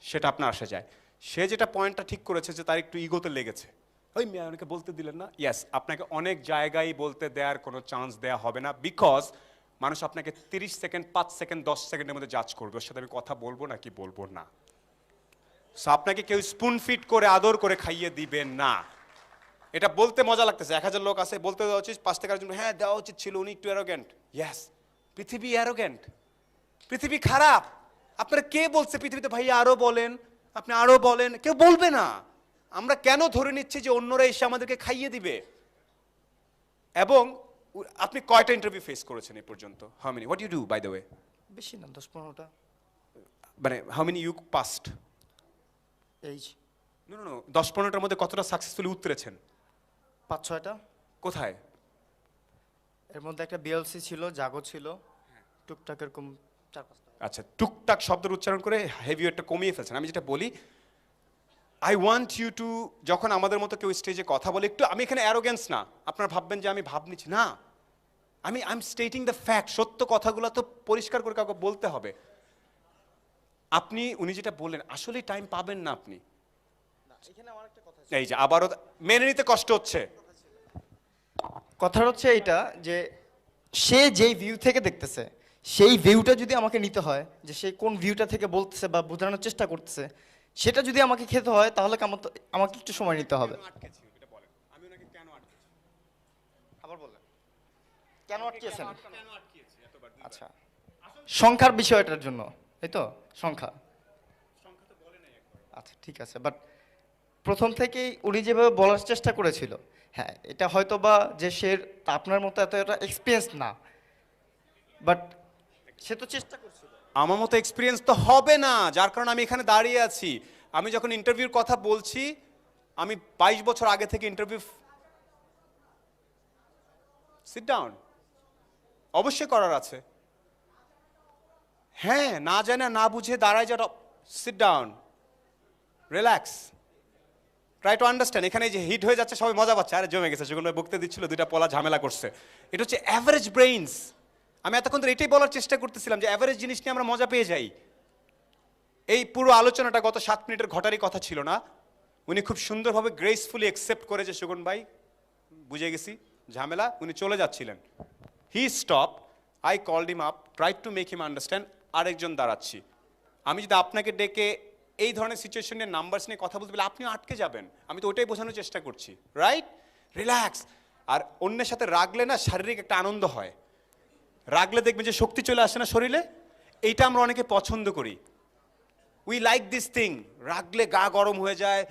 সেটা আপনার আসে যায়। সে যেটা পয়েন্টটা ঠিক করেছে যে তার একটু ইগোতে লেগেছে, ওই মেয়ে অনেকে বলতে দিলেন না। ইয়াস, আপনাকে অনেক জায়গায় বলতে দেওয়ার কোনো চান্স দেওয়া হবে না, বিকজ মানুষ আপনাকে 30 সেকেন্ড, 5 সেকেন্ড, 10 সেকেন্ডের মধ্যে জাজ করবে ওর সাথে আমি কথা বলবো না কি বলবো না। সো আপনাকে কেউ স্পুন ফিট করে আদর করে খাইয়ে দিবেন না। এটা বলতে মজা লাগতেছে, 1000 লোক আছে, বলতে দেওয়া উচিত 5 থেকে 8 জন, হ্যাঁ দেওয়া উচিত ছিল, উনি একটু অ্যারোগ্যান্ট। ইয়াস, পৃথিবী অ্যারোগ্যান্ট, পৃথিবী খারাপ। আপনারা কে বলছে পৃথিবীতে ভাই আরো বলেন, আপনি আরো বলেন? কেউ বলবে না। আমরা কেন ধরে নিচ্ছি যে অন্যরা এসে আমাদেরকে খাইয়ে দিবে? এবং আপনি কয়টা ইন্টারভিউ ফেস করেছেন এই পর্যন্ত? How many? What you do by the way? বেশি না, 10-15টা। মানে হাউ মেনি ইউ পাস্ট? এইজ নো নো নো, 10-15টার মধ্যে কতটা সাকসেসফুলি উতরেছেন? 5-6টা। কোথায়? এর মধ্যে একটা বিএলসি ছিল, জাগো ছিল, টুকটাক এরকম 4-5টা। আচ্ছা, টুকটাক শব্দের উচ্চারণ করে হেভি একটা কমিয়ে ফেলছেন। আমি যেটা বলি, আই ওয়ান্ট ইউ টু, যখন আমাদের মতো কেউ স্টেজে কথা বলে, একটু, আমি এখানে অ্যারোগেন্স না, আপনারা ভাববেন যে আমি ভাব নিচ্ছি না, I am stating the fact. সত্য কথাগুলো তো পরিষ্কার করে কাউকে বলতে হবে। আপনি, উনি যেটা বললেন, আসলেই টাইম পাবেন না আপনি। এই যে আবারও মেনে নিতে কষ্ট হচ্ছে। কথা হচ্ছে এইটা যে সে যেই ভিউ থেকে দেখতেছে, সেই ভিউটা যদি আমাকে নিতে হয়, যে সে কোন ভিউটা থেকে বলতেছে বা বোঝানোর চেষ্টা করতেছে, সেটা যদি আমাকে খেতে হয়, তাহলে আমাকে একটু সময় নিতে হবে। আবার বললেন কেন আটকেছেন? আচ্ছা, সংখ্যার বিষয়টার জন্য, তাই তো? সংখ্যা, আচ্ছা ঠিক আছে। বাট প্রথম থেকেই উনি যেভাবে বলার চেষ্টা করেছিল, হ্যাঁ এটা হয়তো বা যে সে আপনার মতো এতটা এক্সপিরিয়েন্স না, বাট সে তো চেষ্টা করছিল। আমার মতো এক্সপিরিয়েন্স তো হবে না, যার কারণে আমি এখানে দাঁড়িয়ে আছি। আমি যখন ইন্টারভিউর কথা বলছি, আমি 22 বছর আগে থেকে ইন্টারভিউ। সিট ডাউন, অবশ্যই করার আছে। হ্যাঁ, না জানে না বুঝে দাঁড়ায় যারা, sit down, relax, try to understand. এখানে যে হিট হয়ে যাচ্ছে, সবাই মজা পাচ্ছে, আরে জমে গেছে, সেগুলো বকতে দিচ্ছিল, দুইটা পলা ঝামেলা করছে। এটা হচ্ছে অ্যাভারেজ ব্রেইনস। আমি এতক্ষণ ধরে এটাই বলার চেষ্টা করতেছিলাম যে অ্যাভারেজ জিনিস নিয়ে আমরা মজা পেয়ে যাই। এই পুরো আলোচনাটা গত 7 মিনিটের ঘটারই কথা ছিল না। উনি খুব সুন্দরভাবে গ্রেসফুলি অ্যাকসেপ্ট করে যে সুগন ভাই বুঝে গেছি ঝামেলা, উনি চলে যাচ্ছিলেন। He stop, I called him up, try to make him understand. আরেকজন দাঁড়াচ্ছি। আমি যদি আপনাকে ডেকে এই ধরনের সিচুয়েশন নিয়ে, নাম্বারস নিয়ে কথা বলতে বলে, আপনিও আটকে যাবেন। আমি তো ওটাই বোঝানোর চেষ্টা করছি, রাইট? রিল্যাক্স। আর অন্যের সাথে রাগলে না শারীরিক একটা আনন্দ হয়। রাগলে দেখবেন যে শক্তি চলে আসে না শরীরে। এইটা আমরা অনেকে পছন্দ করি। We like this thing. রাগলে গা গরম হয়ে যায়।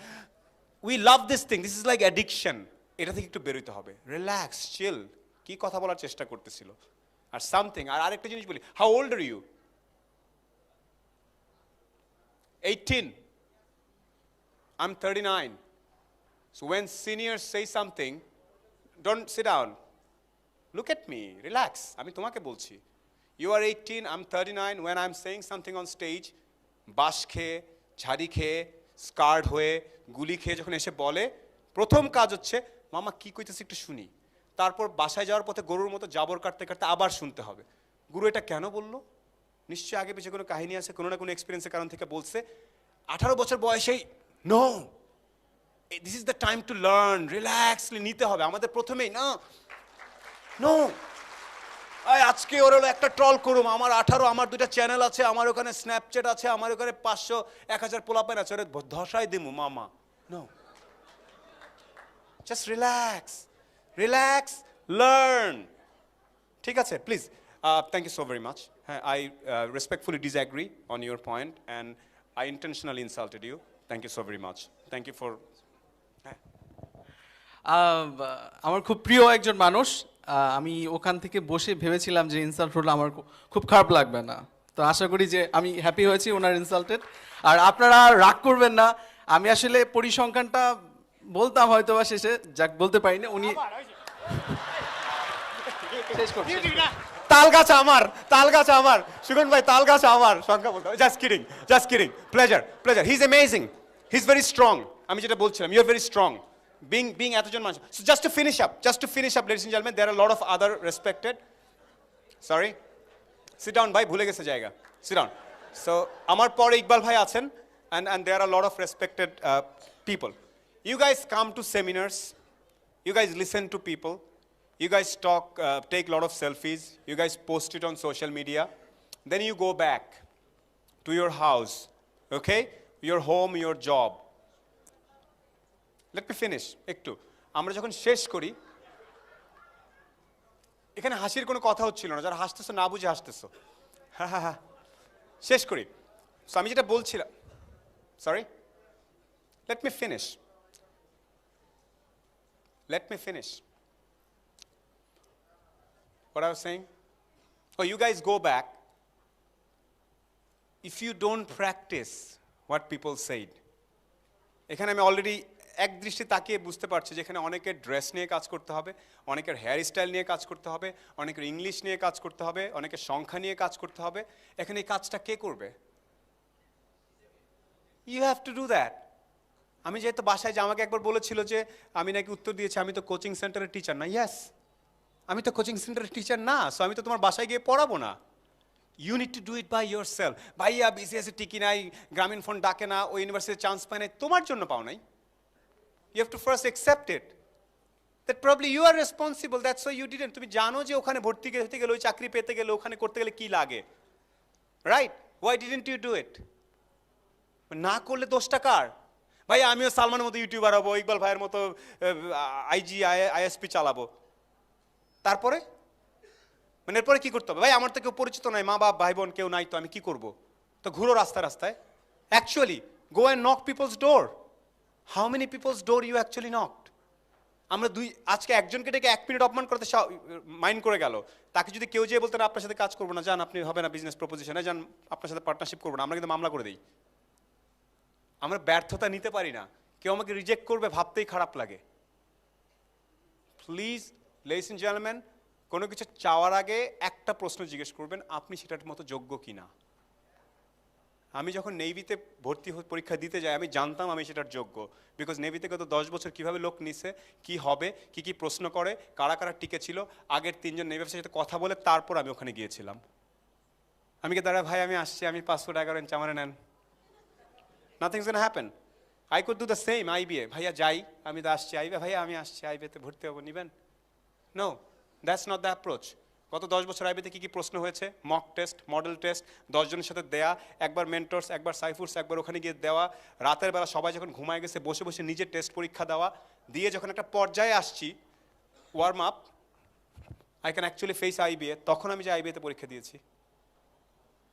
We love this thing, this is like addiction. এটা থেকে একটু বেরোতে হবে। Relax, chill. কি কথা বলার চেষ্টা করতেছিল? আর সামথিং। আর আরেকটা জিনিস বলি, how old are you? 18. I'm 39. So when seniors say something, don't sit down. Look at me, relax. আমি তোমাকে বলছি, You are 18, I'm 39. When I'm saying something on stage, বাঁশ খেয়ে, ঝাড়ি খেয়ে, স্কার্ড হয়ে, গুলি খেয়ে যখন এসে বলে, প্রথম কাজ হচ্ছে মামা কি কইতেছে একটু শুনি। তারপর বাসায় যাওয়ার পথে গরুর মতো জাবর কাটতে কাটতে আবার শুনতে হবে। গুরু এটা কেন বললো? নিশ্চয়ই আগে পিছিয়ে কোনো কাহিনী আছে, কোনো না কোনো এক্সপিরিয়েন্সের কারণ থেকে বলছে। 18 বছর বয়সেই no, this is the time to learn, রিল্যাক্সলি নিতে হবে আমাদের প্রথমেই। না নো, আজকে ওর হলো একটা ট্রল করুম, আমার 18, আমার 2টা চ্যানেল আছে, আমার ওখানে স্ন্যাপচ্যাট আছে, আমার ওখানে 500 1000 পোলাপাইন আছে, ওরে ধসাই দিমু মামা। No, just relax, relax, learn. ঠিক আছে, please, thank you so very much. হ্যাঁ, I respectfully disagree on your point and I intentionally insulted you. Thank you so very much. Thank you for. আমার খুব প্রিয় একজন মানুষ, আমি ওখান থেকে বসে ভেবেছিলাম যে ইনসাল্ট হলে আমার খুব খারাপ লাগবে না, তো আশা করি যে আমি হ্যাপি হয়েছি ওনার ইনসাল্টেড। আর আপনারা রাগ করবেন না, আমি আসলে পরিসংখ্যানটা বলতাম হয়তো বা শেষে, যাক বলতে পারি না। উনি তাল গাছ আমার, তাল গাছ আমার, সুগন ভাই তাল গাছ আমার, সংখ্যা বলতে। Just kidding, just kidding, pleasure, pleasure. He is amazing, he is very strong. আমি যেটা বলছিলাম, you are very strong. Being এতজন মানুষ। So just to finish up, ladies and gentlemen, there are a lot of other respected. Sorry, sit down, bhai, bhule geche jayega. Sit down. So amar pore Iqbal bhai achen, and there are a lot of respected people. You guys come to seminars, you guys listen to people, you guys talk, take a lot of selfies, you guys post it on social media, then you go back to your house, okay, your home, your job. Let me finish একটু। আমরা যখন শেষ করি, এখানে হাসির কোনো কথা হচ্ছিল না, যারা হাসতেছো না বুঝে হাসতেছো। হ্যাঁ হ্যাঁ হ্যাঁ, শেষ করি। সো আমি যেটা বলছিলাম, sorry, let me finish, let me finish what I was saying. Oh, you guys go back. If you don't practice what people said, এখানে আমি অলরেডি এক দৃষ্টি তাকিয়ে বুঝতে পারছি যে এখানে অনেকের ড্রেস নিয়ে কাজ করতে হবে, অনেকের হেয়ার স্টাইল নিয়ে কাজ করতে হবে, অনেকের ইংলিশ নিয়ে কাজ করতে হবে, অনেকের সংখ্যা নিয়ে কাজ করতে হবে। এখানে এই কাজটা কে করবে? You have to do that. আমি যেহেতু বাসায় যে আমাকে একবার বলেছিল যে আমি নাকি উত্তর দিয়েছি আমি তো কোচিং সেন্টারের টিচার না। ইয়েস, আমি তো কোচিং সেন্টারের টিচার না, সো আমি তো তোমার বাসায় গিয়ে পড়াবো না। You need to do it by yourself. ভাইয়া বিসিএসে টিকি নাই, গ্রামীণ ফোন ডাকে না, ওই ইউনিভার্সিটিতে চান্স পায় নাই, তোমার জন্য পাও নাই। You have to first accept it that probably you are responsible, that's why you didn't. তুমি জানো যে ওখানে ভর্তি হতে গেলে, ওই চাকরি পেতে গেলে, ওখানে করতে গেলে কি লাগে, right? why didn't you do it? না করলে দোষটা কার? ভাই আমিও সালমানের মতো ইউটিউবার হবো, ইকবাল ভাইয়ের মতো আইজি আইএসপি চালাবো, তারপরে মানে এরপরে কি করতে হবে? ভাই আমার তো কেউ পরিচিত নাই, মা বাপ ভাই বোন কেউ নাই, তো আমি কি করব? তো ঘুরো রাস্তায় রাস্তায়। Actually go and knock people's door. How many people's door you actually knocked? আমরা আজকে একজনকে ডেকে 1 মিনিট অপমান করতে মাইন্ড করে গেল, তাকে যদি কেউ যেয়ে বলতেন আপনার সাথে কাজ করবো না, যান আপনি হবে না বিজনেস প্রপোজিশনে, যান আপনার সাথে পার্টনারশিপ করবো না, আমরা কিন্তু মামলা করে দিই। আমরা ব্যর্থতা নিতে পারি না, কেউ আমাকে রিজেক্ট করবে ভাবতেই খারাপ লাগে। প্লিজ লেডিস এন্ড জেন্টলম্যান, কোনো কিছু চাওয়ার আগে একটা প্রশ্ন জিজ্ঞেস করবেন, আপনি সেটার মতো যোগ্য কিনা। আমি যখন নেভিতে ভর্তি পরীক্ষা দিতে যাই আমি জানতাম আমি সেটার যোগ্য, বিকজ নেভিতে গত 10 বছর কীভাবে লোক নিছে, কি হবে, কি কি প্রশ্ন করে, কারা কারা টিকে ছিল, আগের 3 জন নেভি অফিসারের সাথে কথা বলে তারপর আমি ওখানে গিয়েছিলাম। আমি কি দাঁড়া ভাই আমি আসছি, আমি পাসপোর্ট 11 ইঞ্চ আমারে নেন, nothing's gonna happen. I could do the same IBA, ভাইয়া যাই আমি তো আসছি আইবিএ, ভাইয়া আমি আসছি আইবিএতে ভর্তি হবো, নিবেন? No, that's not the approach. গত 10 বছর আইবিতে কী কী প্রশ্ন হয়েছে, মক টেস্ট, মডেল টেস্ট, 10 জনের সাথে দেয়া, একবার মেন্টরস, একবার সাইফুর্স, একবার ওখানে গিয়ে দেওয়া, রাতের বেলা সবাই যখন ঘুমায় গেছে বসে বসে নিজের টেস্ট পরীক্ষা দেওয়া, দিয়ে যখন একটা পর্যায়ে আসছি warm up, I can actually face IBA, তখন আমি যে আইবিএতে পরীক্ষা দিয়েছি।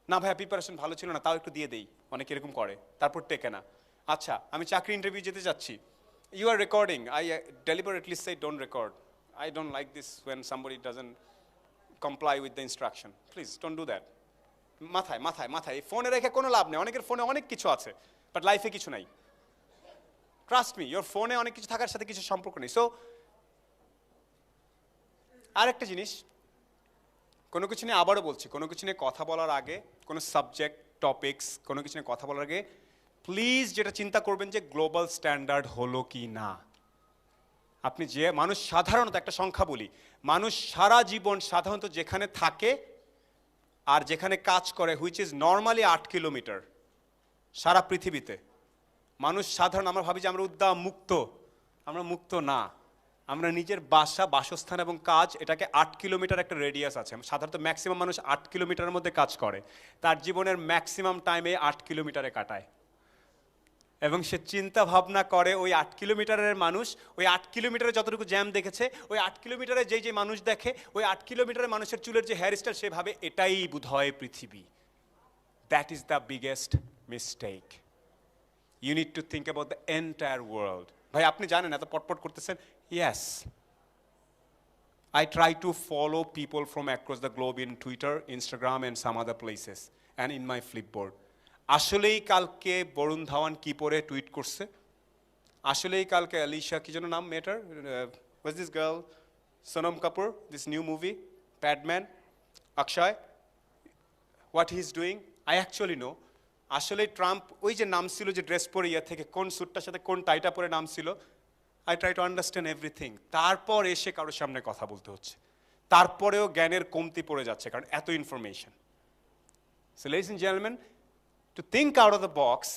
না ভাইয়া প্রিপারেশন ভালো ছিল না, তাও একটু দিয়ে দেই, অনেকে এরকম করে, তারপর টেকে না। আচ্ছা আমি চাকরি ইন্টারভিউ যেতে যাচ্ছি, you are recording, I deliberately say don't record, I don't like this when somebody doesn't comply with the instruction. Please don't do that. মাথায় মাথায় মাথায় ফোনে রেখে কোনো লাভ নেই, অনেকের ফোনে অনেক কিছু আছে বাট লাইফে কিছু নাই। ট্রাস্ট মি, ইয়োর ফোনে অনেক কিছু থাকার সাথে কিছু সম্পর্ক নেই। সো আরেকটা জিনিস, কোনো কিছু নিয়ে আবারও বলছি, কোনো কিছু নিয়ে কথা বলার আগে, কোনো সাবজেক্ট টপিকস কোনো কিছু নিয়ে কথা বলার আগে প্লিজ যেটা চিন্তা করবেন যে গ্লোবাল স্ট্যান্ডার্ড হলো কি না। আপনি যে মানুষ সাধারণত, একটা সংখ্যা বলি, মানুষ সারা জীবন সাধারণত যেখানে থাকে আর যেখানে কাজ করে, হুইচ ইজ নর্মালি 8 কিলোমিটার সারা পৃথিবীতে। মানুষ সাধারণ, আমরা ভাবি যে আমরা উদ্দাম মুক্ত, আমরা মুক্ত না। আমরা নিজের বাসা, বাসস্থান এবং কাজ, এটাকে 8 কিলোমিটার একটা রেডিয়াস আছে। সাধারণত ম্যাক্সিমাম মানুষ 8 কিলোমিটারের মধ্যে কাজ করে, তার জীবনের ম্যাক্সিমাম টাইমে 8 কিলোমিটারে কাটায়। এবং সে চিন্তা ভাবনা করে ওই 8 কিলোমিটারের মানুষ, ওই 8 কিলোমিটারে যতটুকু জ্যাম দেখেছে, ওই 8 কিলোমিটারে যে মানুষ দেখে, ওই 8 কিলোমিটারের মানুষের চুলের যে হেয়ার স্টাইল, সে ভাবে এটাই বোধহয় পৃথিবী। That is the biggest mistake. You need to think about the entire world. ভাই আপনি জানেন এত পটপট করতেছেন, yes, I try to follow people from across the globe in Twitter, Instagram and some other places and in my Flipboard. আসলেই কালকে বরুণ ধাওয়ান কি পরে টুইট করছে, আসলেই কালকে আলিশা কি যেন নাম মেয়েটার, was this girl, Sonam Kapoor, this new movie Padman, Akshay, what he is doing, I actually know. আসলে ট্রাম্প ওই যে নাম ছিল যে ড্রেস পরে ইয়ে থেকে কোন স্যুটটার সাথে কোন টাইটা পরে নাম ছিল, I try to understand everything. তারপর এসে কারোর সামনে কথা বলতে হচ্ছে, তারপরেও জ্ঞানের কমতি পড়ে যাচ্ছে কারণ এত information. So ladies and gentleman, to think out of the box,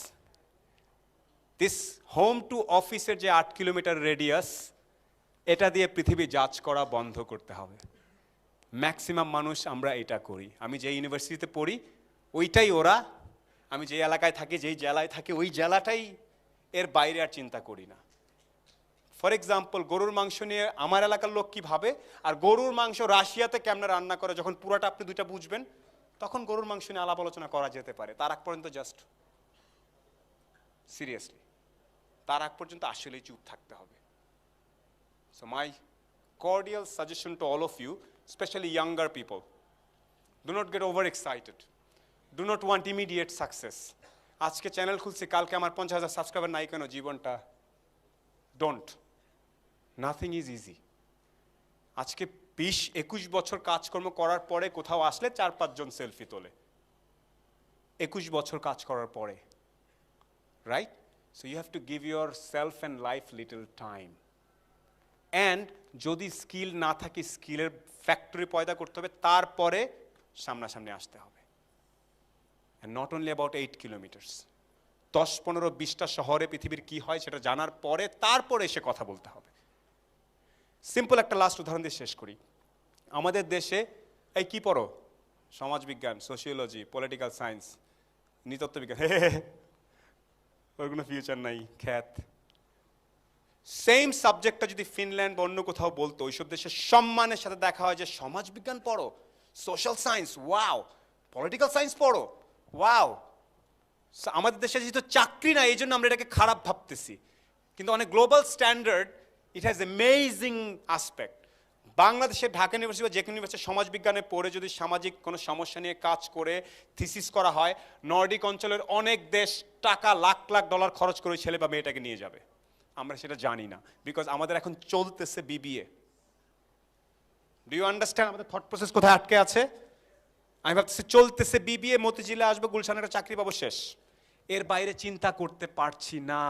this home to অফিসের যে 8 কিলোমিটার রেডিয়াস, এটা দিয়ে পৃথিবী জাজ করা বন্ধ করতে হবে। ম্যাক্সিমাম মানুষ আমরা এটা করি। আমি যে ইউনিভার্সিটিতে পড়ি ওইটাই ওরা, আমি যে এলাকায় থাকি, যেই জেলায় থাকি ওই জেলাটাই, এর বাইরে আর চিন্তা করি না। ফর এক্সাম্পল, গরুর মাংস নিয়ে আমার এলাকার লোক কি ভাবে, আর গরুর মাংস রাশিয়াতে কেমনে রান্না করে, যখন পুরোটা আপনি দুইটা বুঝবেন তখন গরুর মাংস নিয়ে আলাপ আলোচনা করা যেতে পারে। তার আগ পর্যন্ত জাস্ট সিরিয়াসলি, তার আগ পর্যন্ত আসলেই চুপ থাকতে হবে। So my cordial suggestion to all of you, especially younger people, do not get over excited, do not want immediate success. আজকে চ্যানেল খুলছি, কালকে আমার 50,000 সাবস্ক্রাইবার নাই কেন, জীবনটা ডোন্ট, নাথিং ইজ ইজি। আজকে 20-21 বছর কাজকর্ম করার পরে কোথাও আসলে 4-5 জন সেলফি তোলে, 21 বছর কাজ করার পরে, right? So you have to give yourself and life little time. And যদি স্কিল না থাকে, স্কিলের ফ্যাক্টরি পয়দা করতে হবে, তারপরে সামনাসামনি আসতে হবে। And not only about 8 kilometres, 10-15-20টা শহরে পৃথিবীর কি হয় সেটা জানার পরে তারপরে এসে কথা বলতে হবে। সিম্পল একটা লাস্ট উদাহরণ দিয়ে শেষ করি। আমাদের দেশে এই কি পড়ো, সমাজবিজ্ঞান, সোশিওলজি, পলিটিক্যাল সায়েন্স, নৃতত্ত্ববিজ্ঞান, ওর কোনো ফিউচার নাই, খ্যাত। সেম সাবজেক্টটা যদি ফিনল্যান্ড বা অন্য কোথাও বলতো, ওইসব দেশে সম্মানের সাথে দেখা হয় যে সমাজবিজ্ঞান পড়ো, social science, wow, political science পড়ো, ওয়াও। আমাদের দেশে যেহেতু চাকরি না, এই জন্য আমরা এটাকে খারাপ ভাবতেছি, কিন্তু অনেক global standard, it has amazing aspect. বাংলাদেশে ঢাকা ইউনিভার্সিটি বা যে কোনো ইউনিভার্সিটি সমাজবিজ্ঞানে পড়ে যদি সামাজিক কোনো সমস্যা নিয়ে কাজ করে থিসিস করা হয়, নর্ডিক অঞ্চলের অনেক দেশ টাকা লাখ লাখ ডলার খরচ করে ছেলে বা মেয়েটাকে নিয়ে যাবে। আমরা সেটা জানি না, বিকজ আমাদের এখন চলতেছে বিবিএ। ডু ইউ আন্ডারস্ট্যান্ড আমাদের থট প্রসেস কোথায় আটকে আছে? আমি ভাবতেছি চলতেছে বিবিএ, মতিঝিলে আসবো, গুলশানে একটা চাকরি পাবো, শেষ। এর বাইরে চিন্তা করতে পারছি না,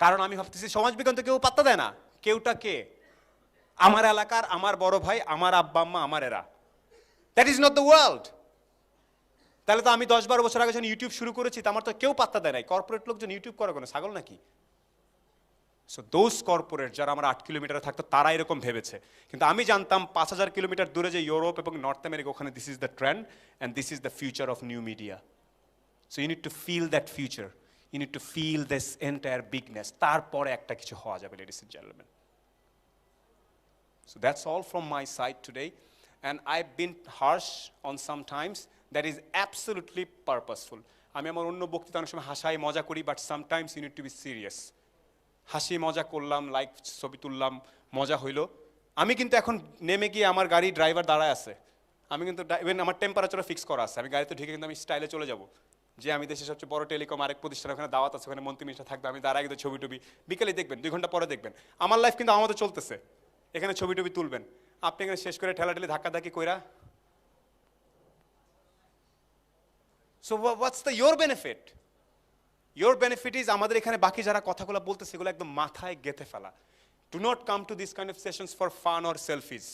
কারণ আমি ভাবতেছি সমাজবিজ্ঞান তো কেউ পাত্তা দেয় না। কেউটা কে? আমার এলাকার, আমার বড় ভাই, আমার আব্বা আম্মা, আমার এরা। That is not the world. তাহলে তো আমি 10-12 বছর আগে যখন ইউটিউব শুরু করেছি, তো আমার তো কেউ পাত্তা দেয় নাই। কর্পোরেট লোকজন ইউটিউব করে কোনো ছাগল নাকি? সো দোজ কর্পোরেট যারা আমার 8 কিলোমিটারে থাকতো, তারা এরকম ভেবেছে। কিন্তু আমি জানতাম 5000 কিলোমিটার দূরে যে ইউরোপ এবং নর্থ আমেরিকা, ওখানে this is the trend and this is the future of new media. So you need to feel that future, you need to feel this entire bigness, তারপরে একটা কিছু হওয়া যাবে, ladies and gentleman. So that's all from my side today, and I've been harsh on some times. That is absolutely purposeful. আমি আমার অন্য বক্তৃতা অনেক সময় হাসাই মজা করি, but sometimes you need to be serious. হাসি মজা করলাম, লাইক ছবি তুললাম, মজা হইলো। আমি কিন্তু এখন নেমে গিয়ে আমার গাড়ি ড্রাইভার দাঁড়ায় আছে, আমি কিন্তু ইভেন আমার টেম্পারেচারও ফিক্স করা আছে, আমি গাড়িতে ঢুকে কিন্তু আমি স্টাইলে চলে যাব, যে আমি দেশের সবচেয়ে বড় টেলিকম আরেক প্রতিষ্ঠান, ওখানে দাওয়াত আছে, ওখানে মন্ত্রী মিনিস্টার থাকবে, আমি দাঁড়ায় কিন্তু ছবি টবি, বিকেলে দেখবেন, 2 ঘন্টা পরে দেখবেন। আমার লাইফ কিন্তু আমাদের চলতেছে, এখানে ছবি টবি তুলবেন, আপনি এখানে শেষ করে ঠেলাঠেলি ধাক্কাধাক্কি কইরা so what's the your benefit? Your benefit is আমাদের এখানে বাকি যারা কথাগুলো বলতে সেগুলো একদম মাথায় গেঁথে ফেলা। Do not come to this kind of sessions for fun or selfies.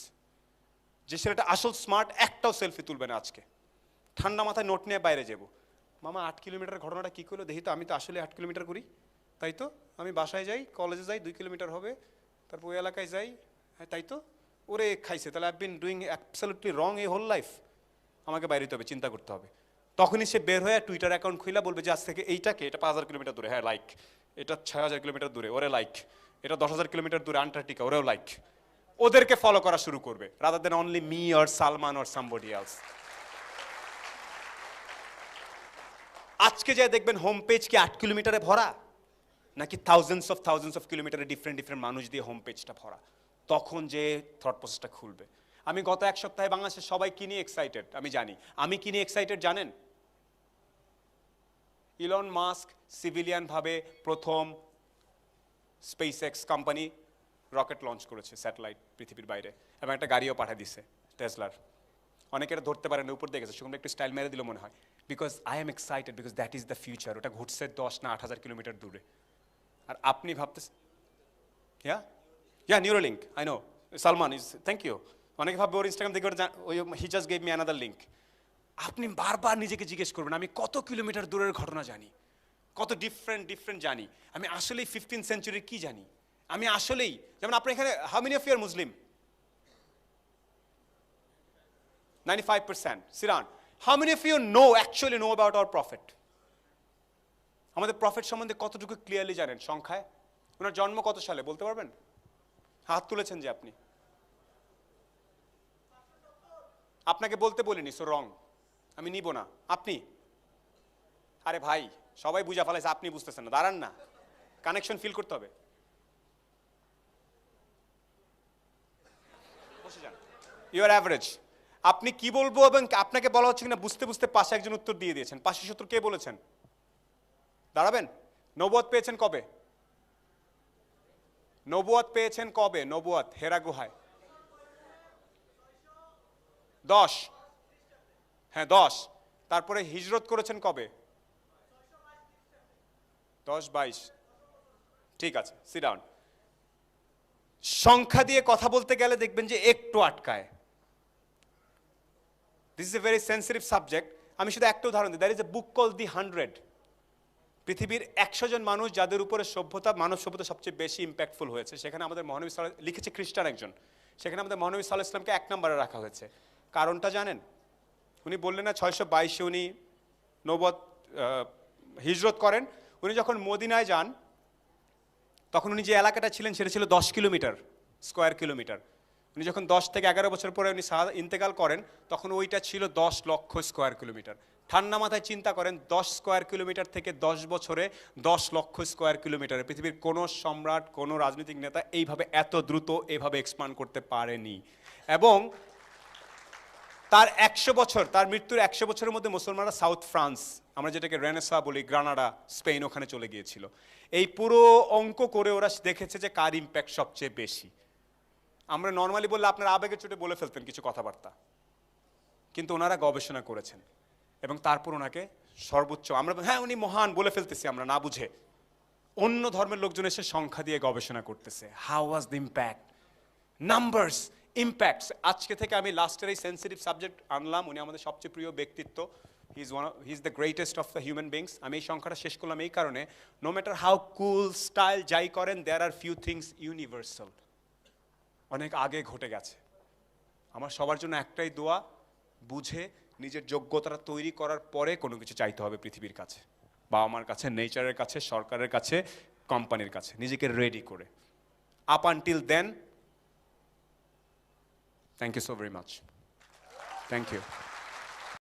যে ছেলেটা আসল স্মার্ট, একটাও সেলফি তুলবে না আজকে। ঠান্ডা মাথায় নোট নিয়ে বাইরে যাব। মামা 8 কিলোমিটার ঘটনাটা কী করলো দেখি তো, আমি তো আসলে 8 কিলোমিটার করি, তাই তো আমি বাসায় যাই, কলেজে যাই 2 কিলোমিটার হবে, তারপর ওই এলাকায় যাই, হ্যাঁ তাই তো ওরে খাইছে, তাহলে আই বিন ডুইং অ্যাবসলিউটলি রং এই হোল লাইফ, আমাকে বাইরে হবে, চিন্তা করতে হবে। তখনই সে বের হয়ে টুইটার অ্যাকাউন্ট খুলে বলবে যে আজ থেকে এইটাকে, এটা 5000 কিলোমিটার দূরে, হ্যাঁ লাইক, এটা 6000 কিলোমিটার দূরে, ওরে লাইক, এটা 10,000 কিলোমিটার দূরে আন্টার্কটিকা, ওরেও লাইক। ওদেরকে ফলো করা শুরু করবে rather then only me or Salman or somebody else. আজকে যা দেখবেন হোম পেজ কি 8 কিলোমিটারে ভরা, নাকি থাউজেন্ডস অফ কিলোমিটারে ডিফারেন্ট মানুষ দিয়ে হোম পেজটা ভরা, তখন যে থট প্রসেসটা খুলবে। আমি গত 1 সপ্তাহে বাংলাদেশের সবাই কি নিয়ে এক্সাইটেড আমি জানি। আমি কি নিয়ে এক্সাইটেড জানেন? ইলন মাস্ক সিভিলিয়ান ভাবে প্রথম space x company rocket launch করেছে স্যাটেলাইট পৃথিবীর বাইরে, এবং একটা গাড়িও পাঠিয়ে দিছে টেসলার। অনেকে এটা ধরতে পারে না, উপর দিয়ে গেছে, সেখানে একটু স্টাইল মেরে দিল মনে হয়। Because I am excited, because that is the future. ওটা ঘুরছে 10 না 8,000 কিলোমিটার দূরে। আর আপনি ভাবতেছেন Neuralink, I know Salman is, thank you. অনেকে ভাববে ওর ইনস্টাগ্রাম থেকে ওই he just gave me another link. আপনি বারবার নিজেকে জিজ্ঞেস করবেন আমি কত কিলোমিটার দূরের ঘটনা জানি, কত ডিফারেন্ট জানি, আমি আসলেই 15th সেঞ্চুরির কি জানি, আমি আসলেই, যেমন আপনার এখানে how many of you are Muslim? 95%. Sit down. How many of you actually know about our prophet? আমাদের প্রফেট সম্বন্ধে কতটুকু ক্লিয়ারলি জানেন সংখ্যায়? ওনার জন্ম কত সালে বলতে পারবেন? হাত তুলেছেন যে আপনি। আপনাকে বলতে বলিনি, সো রং, আমি নিব না। আপনি, আরে ভাই সবাই বুঝা ফেলাইছে, আপনি বুঝতেছেন না, দাঁড়ান না, কানেকশন ফিল করতে হবে। বসে যান। You are average. আপনি কি বলবো এবং আপনাকে বলা হচ্ছে কিনা বুঝতে বুঝতে পাশে একজন উত্তর দিয়ে দিয়েছেন। পাশে সূত্র কে বলেছেন? দাঁড়াবেন। নবুয়ত পেয়েছেন কবে? নবুয়ত পেয়েছেন কবে? নবুয়ত হেরা গুহায় 10, হ্যাঁ 10। তারপরে হিজরত করেছেন কবে? 10-22, ঠিক আছে, সিট ডাউন। সংখ্যা দিয়ে কথা বলতে গেলে দেখবেন যে একটু আটকায়। This is a very sensitive subject. আমি শুধু একটা উদাহরণ দিই। There is a book call the 100। পৃথিবীর 100 জন মানুষ যাদের উপরে মানব সভ্যতা সবচেয়ে বেশি ইম্প্যাক্টফুল হয়েছে, সেখানে আমাদের মহানবী লিখেছে খ্রিস্টান একজন, সেখানে আমাদের মহানবী সাল্লাল্লাহু আলাইহি ওয়াসাল্লামকে 1 নম্বরে রাখা হয়েছে। কারণটা জানেন? উনি বললেন না 622-এ উনি নবুয়ত হিজরত করেন। উনি যখন মদিনায় যান তখন উনি যে এলাকাটা ছিলেন সেটা ছিল 10 কিলোমিটার স্কোয়ার কিলোমিটার। উনি যখন 10 থেকে 11 বছর পরে উনি ইন্তেকাল করেন তখন ওইটা ছিল 10 লক্ষ স্কোয়ার কিলোমিটার। ঠান্ডা মাথায় চিন্তা করেন, 10 স্কোয়ার কিলোমিটার থেকে 10 বছরে 10 লক্ষ স্কোয়ার কিলোমিটারে পৃথিবীর কোনো সম্রাট, কোনো রাজনৈতিক নেতা এইভাবে এত দ্রুত এইভাবে এক্সপান্ড করতে পারেনি। এবং তার 100 বছর, তার মৃত্যুর 100 বছরের মধ্যে মুসলমানরা সাউথ ফ্রান্স, আমরা যেটাকে রেনেসা বলি, গ্রানাডা, স্পেন, ওখানে চলে গিয়েছিল। এই পুরো অঙ্ক করে ওরা দেখেছে যে কার ইম্প্যাক্ট সবচেয়ে বেশি। আমরা নর্মালি বললে আপনার আবেগে চোটে বলে ফেলতেন কিছু কথাবার্তা, কিন্তু ওনারা গবেষণা করেছেন এবং তারপর ওনাকে সর্বোচ্চ, আমরা হ্যাঁ উনি মহান বলে ফেলতেছি আমরা না বুঝে। অন্য ধর্মের লোকজন এসে সংখ্যা দিয়ে গবেষণা করতেছে। How was the impact, numbers, impacts. আজকে থেকে আমি লাস্টের এই সেন্সিটিভ সাবজেক্ট আনলাম। উনি আমাদের সবচেয়ে প্রিয় ব্যক্তিত্ব, he is the greatest of the human beings. আমি এই সংখ্যাটা শেষ করলাম এই কারণে, no matter how cool style যাই করেন, there are few things universal, অনেক আগে ঘটে গেছে। আমার সবার জন্য একটাই দোয়া, বুঝে নিজের যোগ্যতাটা তৈরি করার পরে কোনো কিছু চাইতে হবে পৃথিবীর কাছে, বাবা মার কাছে, নেচারের কাছে, সরকারের কাছে, কোম্পানির কাছে, নিজেকে রেডি করে। Up until then, thank you so very much, thank you.